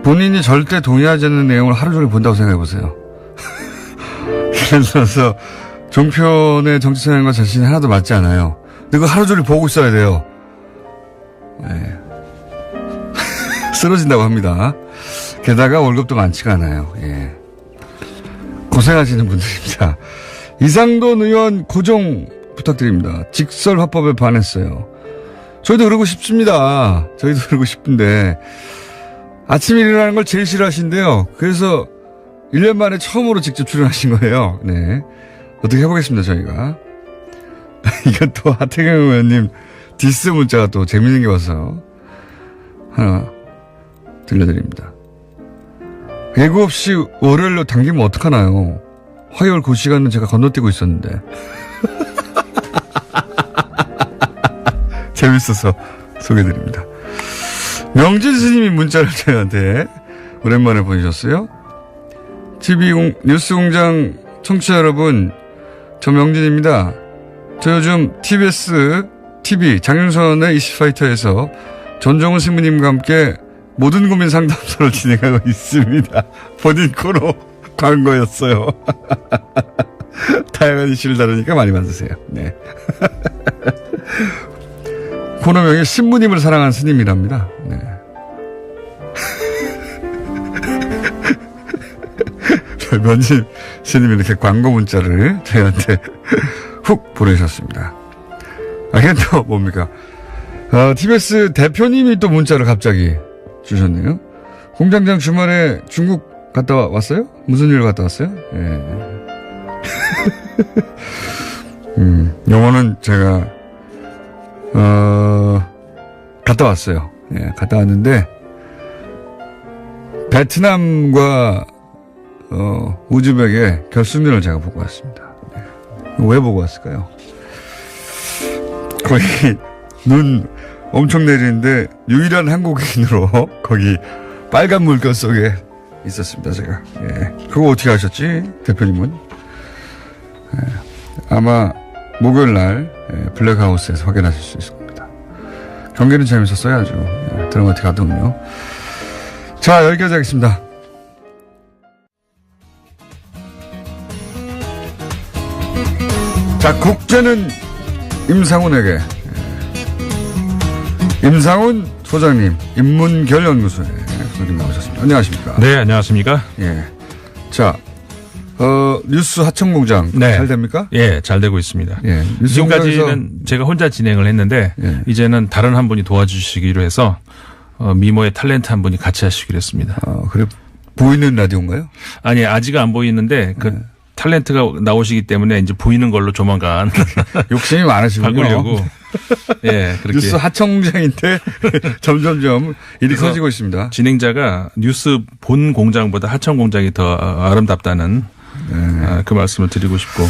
본인이 절대 동의하지 않는 내용을 하루 종일 본다고 생각해 보세요. 예를 들어서 종편의 정치성향과 자신이 하나도 맞지 않아요. 근데 그거 하루 종일 보고 있어야 돼요. 네. 쓰러진다고 합니다. 게다가 월급도 많지가 않아요. 예. 고생하시는 분들입니다. 이상돈 의원 고정 부탁드립니다. 직설 화법에 반했어요. 저희도 그러고 싶습니다. 저희도 그러고 싶은데 아침에 일어나는 걸 제일 싫어하신대요. 그래서 1년 만에 처음으로 직접 출연하신 거예요. 네. 어떻게 해보겠습니다, 저희가. 이것도 하태경 의원님 디스 문자가 또 재밌는 게 와서 하나 들려드립니다. 예고 없이 월요일로 당기면 어떡하나요? 화요일 그 시간은 제가 건너뛰고 있었는데. 재밌어서 소개해드립니다. 명진 스님이 문자를 저희한테 오랜만에 보내셨어요. 뉴스공장 청취자 여러분, 저 명진입니다. 저 요즘 TBS TV 장윤선의 이슈파이터에서 전종훈 신부님과 함께 모든 고민 상담소를 진행하고 있습니다. 본인 코너 광고였어요. 다양한 이슈를 다루니까 많이 받으세요. 네. 코너명이 신부님을 사랑하는 스님이랍니다. 네. 면진 스님이 이렇게 광고 문자를 저희한테 훅 보내셨습니다. 이게 또 뭡니까? TBS 대표님이 또 문자를 갑자기 주셨네요. 공장장 주말에 중국 갔다 왔어요? 무슨 일로 갔다 왔어요? 예. 영어는 제가 갔다 왔어요. 예, 갔다 왔는데 베트남과 우즈벡의 결승전을 제가 보고 왔습니다. 네. 왜 보고 왔을까요? 거기 눈 엄청 내리는데 유일한 한국인으로 거기 빨간 물결 속에 있었습니다. 제가. 예. 그거 어떻게 하셨지? 대표님은? 예. 아마 목요일 날 블랙하우스에서 확인하실 수 있을 겁니다. 경기는 재밌었어요. 아주. 예. 드라마틱하더군요. 자, 여기까지 하겠습니다. 자, 국제는 임상훈에게. 임상훈 소장님, 인문결 연구소에 소장님 나오셨습니다. 안녕하십니까? 네, 안녕하십니까? 예. 자, 뉴스 하청공장. 네. 잘 됩니까? 예, 잘 되고 있습니다. 예. 지금까지는 제가 혼자 진행을 했는데, 예. 이제는 다른 한 분이 도와주시기로 해서, 미모의 탤런트 한 분이 같이 하시기로 했습니다. 그래, 보이는 라디오인가요? 아니, 아직은 안 보이는데, 그 탤런트가 나오시기 때문에 이제 보이는 걸로 조만간 욕심이 많으시군요. 바꾸려고. 예, 그렇게. 뉴스 하청공장인데 점점점 일이 커지고 있습니다. 진행자가 뉴스 본 공장보다 하청 공장이 더 아름답다는 그 말씀을 드리고 싶고.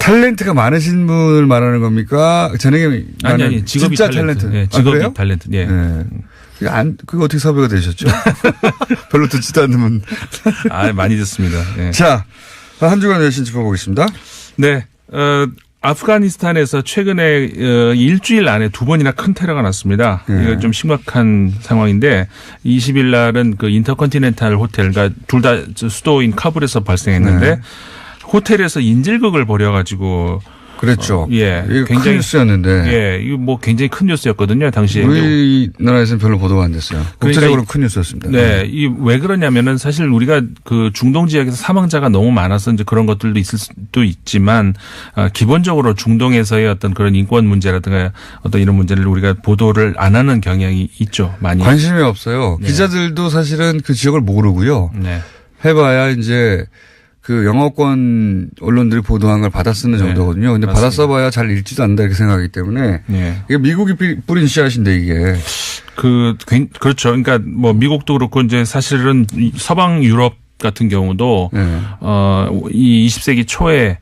탤런트가 많으신 분을 말하는 겁니까? 전형이 아니 직업이 진짜 탤런트. 탤런트. 예, 직업이 그래요? 탤런트. 예. 네. 그거 어떻게 섭외가 되셨죠? 별로 듣지도 않는 분. 많이 듣습니다. 예. 자, 한 주간 여신 짚어보겠습니다. 네. 아프가니스탄에서 최근에 일주일 안에 2번이나 큰 테러가 났습니다. 네. 이거 좀 심각한 상황인데 20일 날은 그 인터컨티넨탈 호텔, 그러니까 둘 다 수도인 카불에서 발생했는데 네. 호텔에서 인질극을 벌여가지고 그랬죠. 예, 이거 큰 굉장히 뉴스였는데. 예, 이거 뭐 굉장히 큰 뉴스였거든요, 당시에. 우리나라에서는 별로 보도가 안 됐어요. 국제적으로 큰 뉴스였습니다. 네, 이 왜 그러냐면은 사실 우리가 그 중동 지역에서 사망자가 너무 많아서 이제 그런 것들도 있을 수도 있지만 기본적으로 중동에서의 어떤 그런 인권 문제라든가 어떤 이런 문제를 우리가 보도를 안 하는 경향이 있죠, 많이. 관심이 없어요. 네. 기자들도 사실은 그 지역을 모르고요. 네. 해봐야 이제 그 영어권 언론들이 보도한 걸 받아 쓰는 네, 정도거든요. 근데 맞습니다. 받아 써봐야 잘 읽지도 않는다 이렇게 생각하기 때문에 네. 이게 미국이 뿌린 씨앗인데 이게. 그렇죠. 그러니까 뭐 미국도 그렇고 이제 사실은 서방 유럽 같은 경우도 네. 이 20세기 초에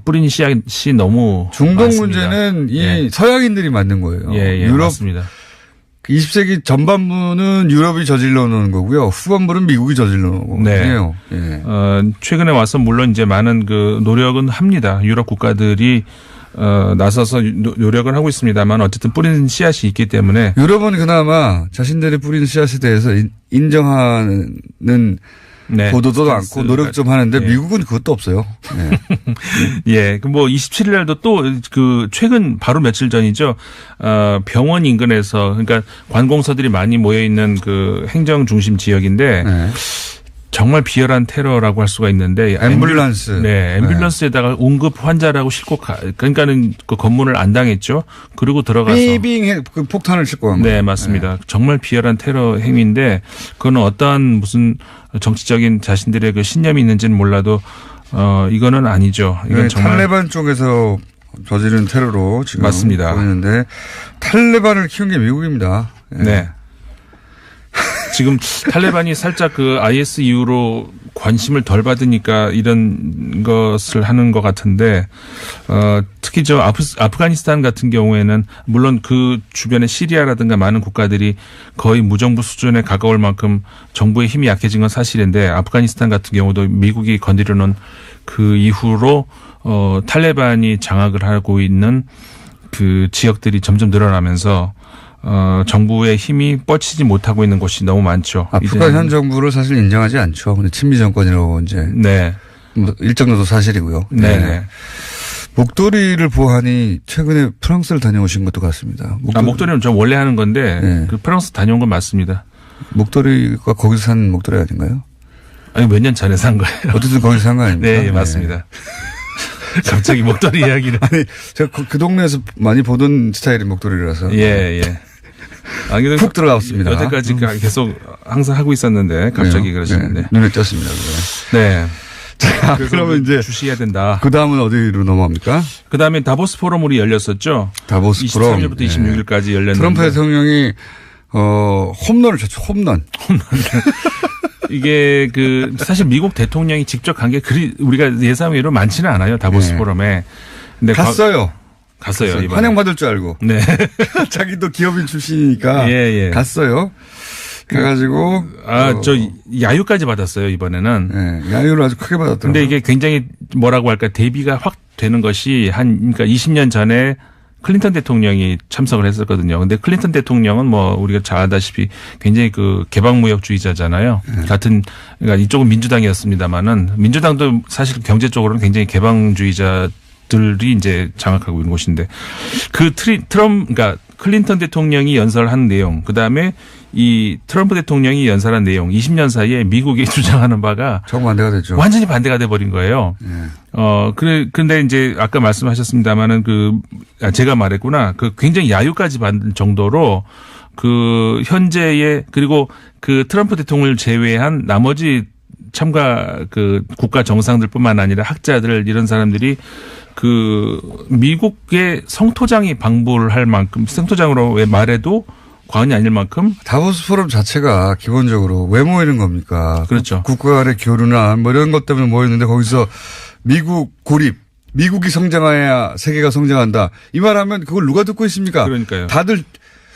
뿌린 씨앗이 너무 중동 많습니다. 문제는 이 예. 서양인들이 만든 거예요. 예, 유럽 맞습니다. 20세기 전반부는 유럽이 저질러 놓은 거고요. 후반부는 미국이 저질러 놓은 거거든요. 예. 최근에 와서 물론 이제 많은 그 노력은 합니다. 유럽 국가들이 나서서 노력을 하고 있습니다만 어쨌든 뿌리는 씨앗이 있기 때문에 유럽은 그나마 자신들이 뿌린 씨앗에 대해서 인정하는 네. 보도도 많고 노력 좀 하는데 예. 미국은 그것도 없어요. 예. 예. 뭐 27일 날도 또 그 최근 바로 며칠 전이죠. 병원 인근에서 그러니까 관공서들이 많이 모여 있는 그 행정 중심 지역인데 네. 정말 비열한 테러라고 할 수가 있는데 앰뷸런스. 네, 앰뷸런스에다가 응급 환자라고 싣고 그러니까는 그 검문을 안 당했죠. 그리고 들어가서 빙 그 폭탄을 싣고 간 거예요. 네, 맞습니다. 정말 비열한 테러 행위인데 그거는 어떠한 무슨 정치적인 자신들의 그 신념이 있는지는 몰라도 이거는 아니죠. 이건 정말 탈레반 쪽에서 저지른 테러로 지금 맞습니다. 보이는데 탈레반을 키운 게 미국입니다. 예. 네. 지금 탈레반이 살짝 그 IS 이후로 관심을 덜 받으니까 이런 것을 하는 것 같은데, 특히 저 아프가니스탄 같은 경우에는 물론 그 주변에 시리아라든가 많은 국가들이 거의 무정부 수준에 가까울 만큼 정부의 힘이 약해진 건 사실인데 아프가니스탄 같은 경우도 미국이 건드려 놓은 그 이후로 탈레반이 장악을 하고 있는 그 지역들이 점점 늘어나면서 정부의 힘이 뻗치지 못하고 있는 곳이 너무 많죠. 아프간 현 정부를 사실 인정하지 않죠. 근데 친미 정권이라고 이제 네. 뭐 일정 정도 사실이고요. 네. 목도리를 보하니 최근에 프랑스를 다녀오신 것도 같습니다. 목도리는 저 원래 하는 건데 네. 그 프랑스 다녀온 건 맞습니다. 목도리가 거기서 산 목도리 아닌가요? 아니 몇 년 전에 산 거예요. 어쨌든 거기서 산 거 아닙니까? 네, 맞습니다. 갑자기 목도리 이야기를. 아니, 제가 그 동네에서 많이 보던 스타일의 목도리라서. 예. 푹 들어갔습니다. 여태까지 계속 항상 하고 있었는데 갑자기 그러시는데. 네, 눈에 띄었습니다. 네. 자, 그러면 이제 주시해야 된다. 그 다음은 어디로 넘어갑니까? 그 다음에 다보스 포럼이 열렸었죠. 다보스 포럼. 23일부터 26일까지 열렸는데. 트럼프 대통령이 홈런을 쳤죠. 홈런. 이게 사실 미국 대통령이 직접 간 게 우리가 예상외로 많지는 않아요. 다보스 네. 포럼에. 근데 갔어요. 갔어요. 이번에. 환영받을 줄 알고. 네. 자기도 기업인 출신이니까. 예. 갔어요. 그래가지고. 저 야유까지 받았어요, 이번에는. 네, 야유를 아주 크게 받았더라고요. 근데 이게 굉장히 뭐라고 할까, 대비가 확 되는 것이 그러니까 20년 전에 클린턴 대통령이 참석을 했었거든요. 근데 클린턴 대통령은 뭐 우리가 잘 알다시피 굉장히 그 개방무역주의자잖아요. 그러니까 이쪽은 민주당이었습니다만은 민주당도 사실 경제적으로는 굉장히 개방주의자들이 이제 장악하고 있는 곳인데 그러니까 클린턴 대통령이 연설한 내용, 그 다음에 이 트럼프 대통령이 연설한 내용, 20년 사이에 미국이 주장하는 바가 정반대가 됐죠. 완전히 반대가 돼버린 거예요. 근데 이제 아까 말씀하셨습니다만은 제가 말했구나. 굉장히 야유까지 받는 정도로 현재의 그리고 트럼프 대통령을 제외한 나머지 참가 국가 정상들뿐만 아니라 학자들 이런 사람들이 미국의 성토장이 방불 할 만큼 성토장으로 말해도 과언이 아닐 만큼 다보스 포럼 자체가 기본적으로 왜 모이는 겁니까? 그렇죠. 국가 간의 교류나 뭐 이런 것 때문에 모였는데 거기서 미국 고립 미국이 성장해야 세계가 성장한다. 이 말하면 그걸 누가 듣고 있습니까? 그러니까요. 다들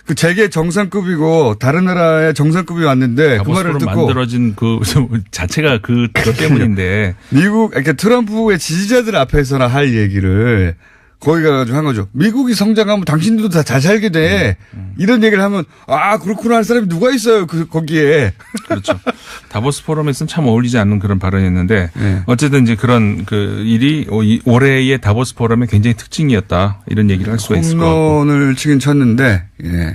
그 세계 정상급이고 다른 나라의 정상급이 왔는데 그 말을 듣고 만들어진 그 자체가 그것 때문인데 미국 그러니까 트럼프의 지지자들 앞에서나 할 얘기를 거기 가가지고 한 거죠. 미국이 성장하면 당신들도 다 잘 살게 돼. 이런 얘기를 하면 아 그렇구나 할 사람이 누가 있어요 거기에. 그렇죠. 다보스 포럼에서는 참 어울리지 않는 그런 발언이었는데 네. 어쨌든 이제 그런 그 일이 올해의 다보스 포럼의 굉장히 특징이었다 이런 얘기를 할 수가 있을 것 같고. 홈런을 치긴 쳤는데 예.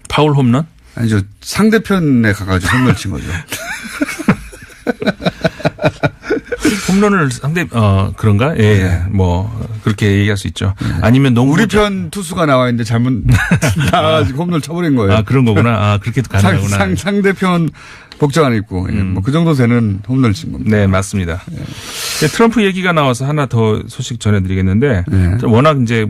파울 홈런? 아니죠. 상대편에 가가지고 홈런 친 거죠. 홈런을 그런가? 예. 네. 뭐 그렇게 얘기할 수 있죠. 아니면 농구 우리 편 투수가 나와 있는데 잘못 나와가지고 홈런을 쳐버린 거예요. 아 그런 거구나. 아 그렇게도 가능하구나. 상대편 복장 안 입고 뭐 그 정도 되는 홈런을 친 겁니다. 네, 맞습니다. 네, 트럼프 얘기가 나와서 하나 더 소식 전해드리겠는데, 네. 워낙 이제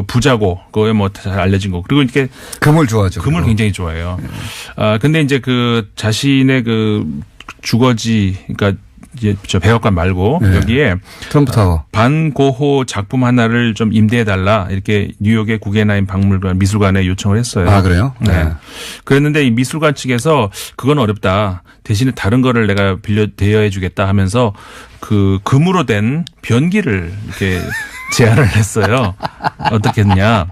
부자고, 그거에 잘 알려진 거. 그리고 이렇게 금을 좋아하죠. 금을 그거. 굉장히 좋아해요. 근데 이제 그 자신의 그 주거지, 그러니까 이제 저 백악관 말고 네. 여기에 트럼프 타워. 반고호 작품 하나를 좀 임대해달라 이렇게 뉴욕의 구겐하임 박물관 미술관에 요청을 했어요. 아 그래요? 네. 그랬는데 이 미술관 측에서 그건 어렵다. 대신에 다른 거를 내가 대여해 주겠다 하면서 그 금으로 된 변기를 이렇게 제안을 했어요. 어떻게 했냐.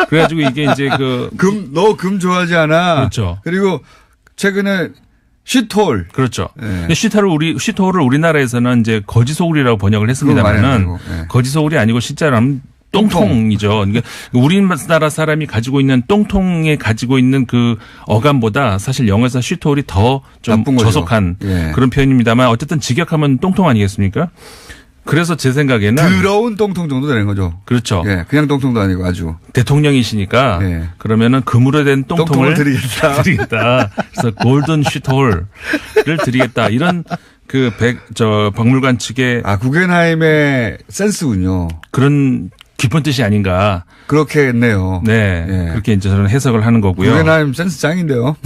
그래가지고 이게 이제 너 금 좋아하지 않아? 그렇죠. 그리고 최근에 쉿홀. 그렇죠. 네. 근데 쉿홀을 우리나라에서는 이제 거지소굴이라고 번역을 했습니다만은 네. 거지소굴이 아니고 실제로 하면 똥통이죠. 그러니까 우리나라 사람이 가지고 있는 똥통에 가지고 있는 그 어감보다 사실 영어에서 쉿홀이 더 좀 나쁜 거죠. 저속한 예. 그런 표현입니다만 어쨌든 직역하면 똥통 아니겠습니까? 그래서 제 생각에는 더러운 똥통 정도 되는 거죠. 그렇죠. 예, 그냥 똥통도 아니고 아주. 대통령이시니까 예. 그러면은 금으로 된 똥통을 드리겠다. 그래서 골든 쉿홀을 드리겠다. 이런 박물관 측의 구겐하임의 센스군요. 그런 깊은 뜻이 아닌가. 그렇게 했네요. 네. 예. 그렇게 이제 저는 해석을 하는 거고요. 구겐하임 센스 짱인데요.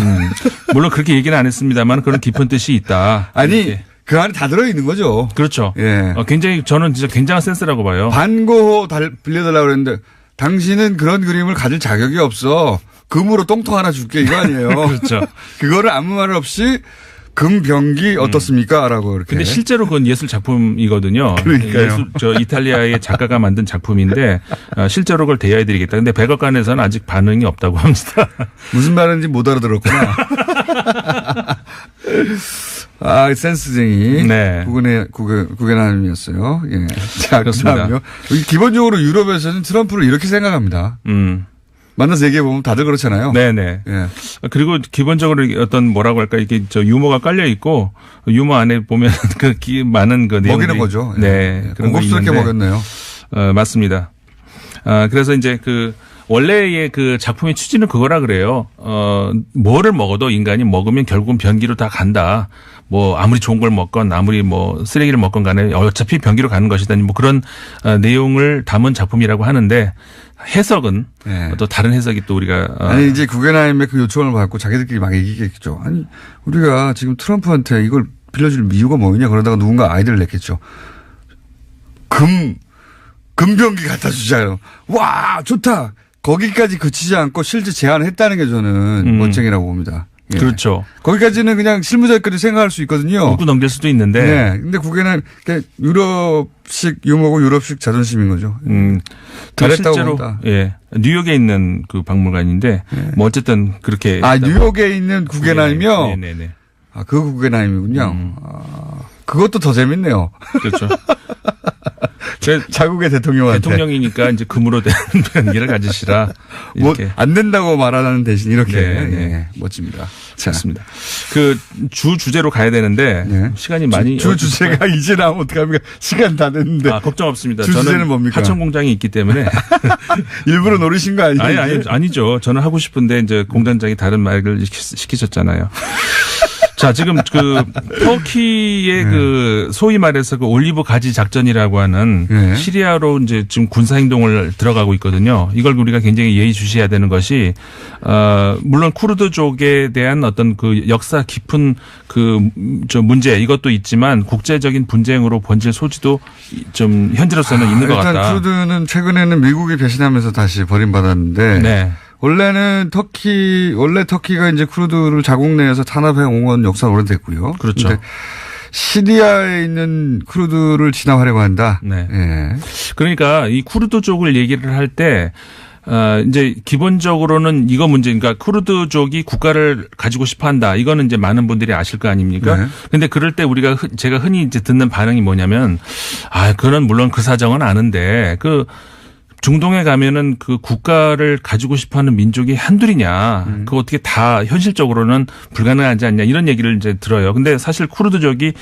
물론 그렇게 얘기는 안 했습니다만 그런 깊은 뜻이 있다. 아니, 이렇게. 그 안에 다 들어있는 거죠. 그렇죠. 예. 굉장히 저는 진짜 굉장한 센스라고 봐요. 반고호 빌려달라고 그랬는데 당신은 그런 그림을 가질 자격이 없어. 금으로 똥통 하나 줄게 이거 아니에요. 그렇죠. 그거를 아무 말 없이 금병기 어떻습니까? 라고 이렇게. 근데 실제로 그건 예술 작품이거든요. 그러니까요. 이탈리아의 작가가 만든 작품인데 실제로 그걸 대여해드리겠다. 근데 백악관에서는 아직 반응이 없다고 합니다. 무슨 말인지 못 알아들었구나. 센스쟁이. 네. 구겐하임이었어요. 예. 자, 그렇습니다. 그다음요. 기본적으로 유럽에서는 트럼프를 이렇게 생각합니다. 만나서 얘기해보면 다들 그렇잖아요. 네네. 예. 그리고 기본적으로 어떤 뭐라고 할까 이게 유머가 깔려 있고 유머 안에 보면 많은 그 내용들이 먹이는 거죠. 예. 네. 그런 거 공급스럽게 있는데. 먹였네요. 맞습니다. 그래서 이제 원래의 그 작품의 취지는 그거라 그래요. 뭐를 먹어도 인간이 먹으면 결국은 변기로 다 간다. 뭐 아무리 좋은 걸 먹건 아무리 뭐 쓰레기를 먹건 간에 어차피 변기로 가는 것이다. 뭐 그런 내용을 담은 작품이라고 하는데 해석은 네. 또 다른 해석이 또 우리가 아니 이제 구겐하임의 그 요청을 받고 자기들끼리 막 얘기했겠죠. 아니 우리가 지금 트럼프한테 이걸 빌려줄 이유가 뭐냐 그러다가 누군가 아이디어를 냈겠죠. 금병기 갖다 주자요. 와 좋다. 거기까지 그치지 않고 실제 제안을 했다는 게 저는 멋쟁이라고 봅니다. 예. 그렇죠. 거기까지는 그냥 실무자끼리 생각할 수 있거든요. 웃고 넘길 수도 있는데. 네. 근데 구겐하임 유럽식 유머고 유럽식 자존심인 거죠. 잘했다고 실제로 봅니다. 예 뉴욕에 있는 그 박물관인데 뭐 어쨌든 그렇게 뉴욕에 있는 구겐하임이요. 네네네. 그 구겐하임이군요. 그것도 더 재밌네요. 그렇죠. 자국의 대통령한테. 대통령이니까 이제 금으로 된 변기를 가지시라. 이렇게. 안 된다고 말하는 대신 이렇게. 네. 예, 멋집니다. 좋습니다. 주제로 가야 되는데 네. 시간이 많이. 주제가 이제 나오면 어떡합니까? 시간 다 됐는데. 걱정 없습니다. 주제는 저는 뭡니까? 하천 공장이 있기 때문에. 일부러 노리신 거 아니에요? 아니죠. 저는 하고 싶은데 이제 공단장이 다른 말을 시키셨잖아요. 자, 지금 그 터키의 그 소위 말해서 그 올리브 가지 작전이라고 하는 네. 시리아로 이제 지금 군사 행동을 들어가고 있거든요. 이걸 우리가 굉장히 예의주시해야 되는 것이 물론 쿠르드족에 대한 어떤 그 역사 깊은 그 저 문제 이것도 있지만 국제적인 분쟁으로 번질 소지도 좀 현재로서는 있는 것 일단 같다. 쿠르드는 최근에는 미국이 배신하면서 다시 버림받았는데 네. 원래 터키가 이제 쿠르드를 자국 내에서 탄압해 온 역사가 오래됐고요. 그렇죠. 근데 시리아에 있는 쿠르드를 진압하려고 한다. 네. 예. 그러니까 이 쿠르드족을 얘기를 할 때 이제 기본적으로는 이거 문제, 그러니까 쿠르드족이 국가를 가지고 싶어 한다. 이거는 이제 많은 분들이 아실 거 아닙니까? 네. 근데 그럴 때 제가 흔히 이제 듣는 반응이 뭐냐면, 그건 물론 그 사정은 아는데, 중동에 가면은 그 국가를 가지고 싶어 하는 민족이 한둘이냐. 그거 어떻게 다 현실적으로는 불가능하지 않냐. 이런 얘기를 이제 들어요. 근데 사실 쿠르드족이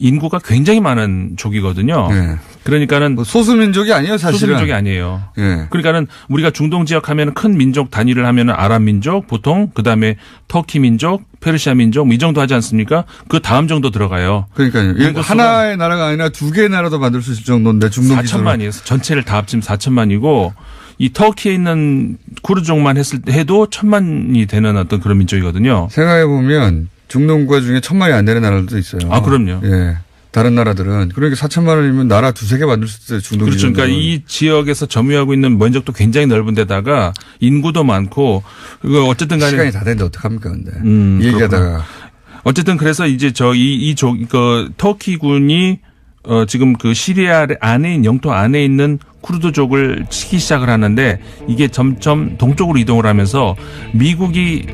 인구가 굉장히 많은 족이거든요. 네. 그러니까는 뭐 소수민족이 아니에요, 사실은. 소수민족이 아니에요. 예. 그러니까는 우리가 중동 지역 하면 큰 민족 단위를 하면 아랍 민족 보통 그다음에 터키 민족, 페르시아 민족 뭐 이 정도 하지 않습니까? 그 다음 정도 들어가요. 그러니까요. 인구 하나의 나라가 아니라 두 개의 나라도 만들 수 있을 정도인데 중동 기준으로. 4천만이에요. 전체를 다 합치면 4천만이고 이 터키에 있는 쿠르족만 해도 1,000만이 되는 어떤 그런 민족이거든요. 생각해 보면 중동 국가 중에 1,000만이 안 되는 나라들도 있어요. 아, 그럼요. 예. 다른 나라들은 그러니까 4천만 원이면 나라 두세 개 만들 수 있어요. 중동 그렇죠. 기준으로. 그러니까 이 지역에서 점유하고 있는 면적도 굉장히 넓은 데다가 인구도 많고 이거 어쨌든 간에 시간이 다 됐는데 어떡합니까, 근데. 이 그렇구나. 얘기하다가. 어쨌든 그래서 이제 터키군이 지금 그 시리아 영토 안에 있는 쿠르드족을 치기 시작을 하는데 이게 점점 동쪽으로 이동을 하면서 미국이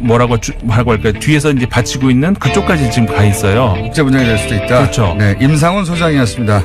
뭐라고 할까요? 뒤에서 이제 받치고 있는 그쪽까지 지금 가 있어요. 국제 분쟁이 될 수도 있다. 그렇죠. 네. 임상훈 소장이었습니다.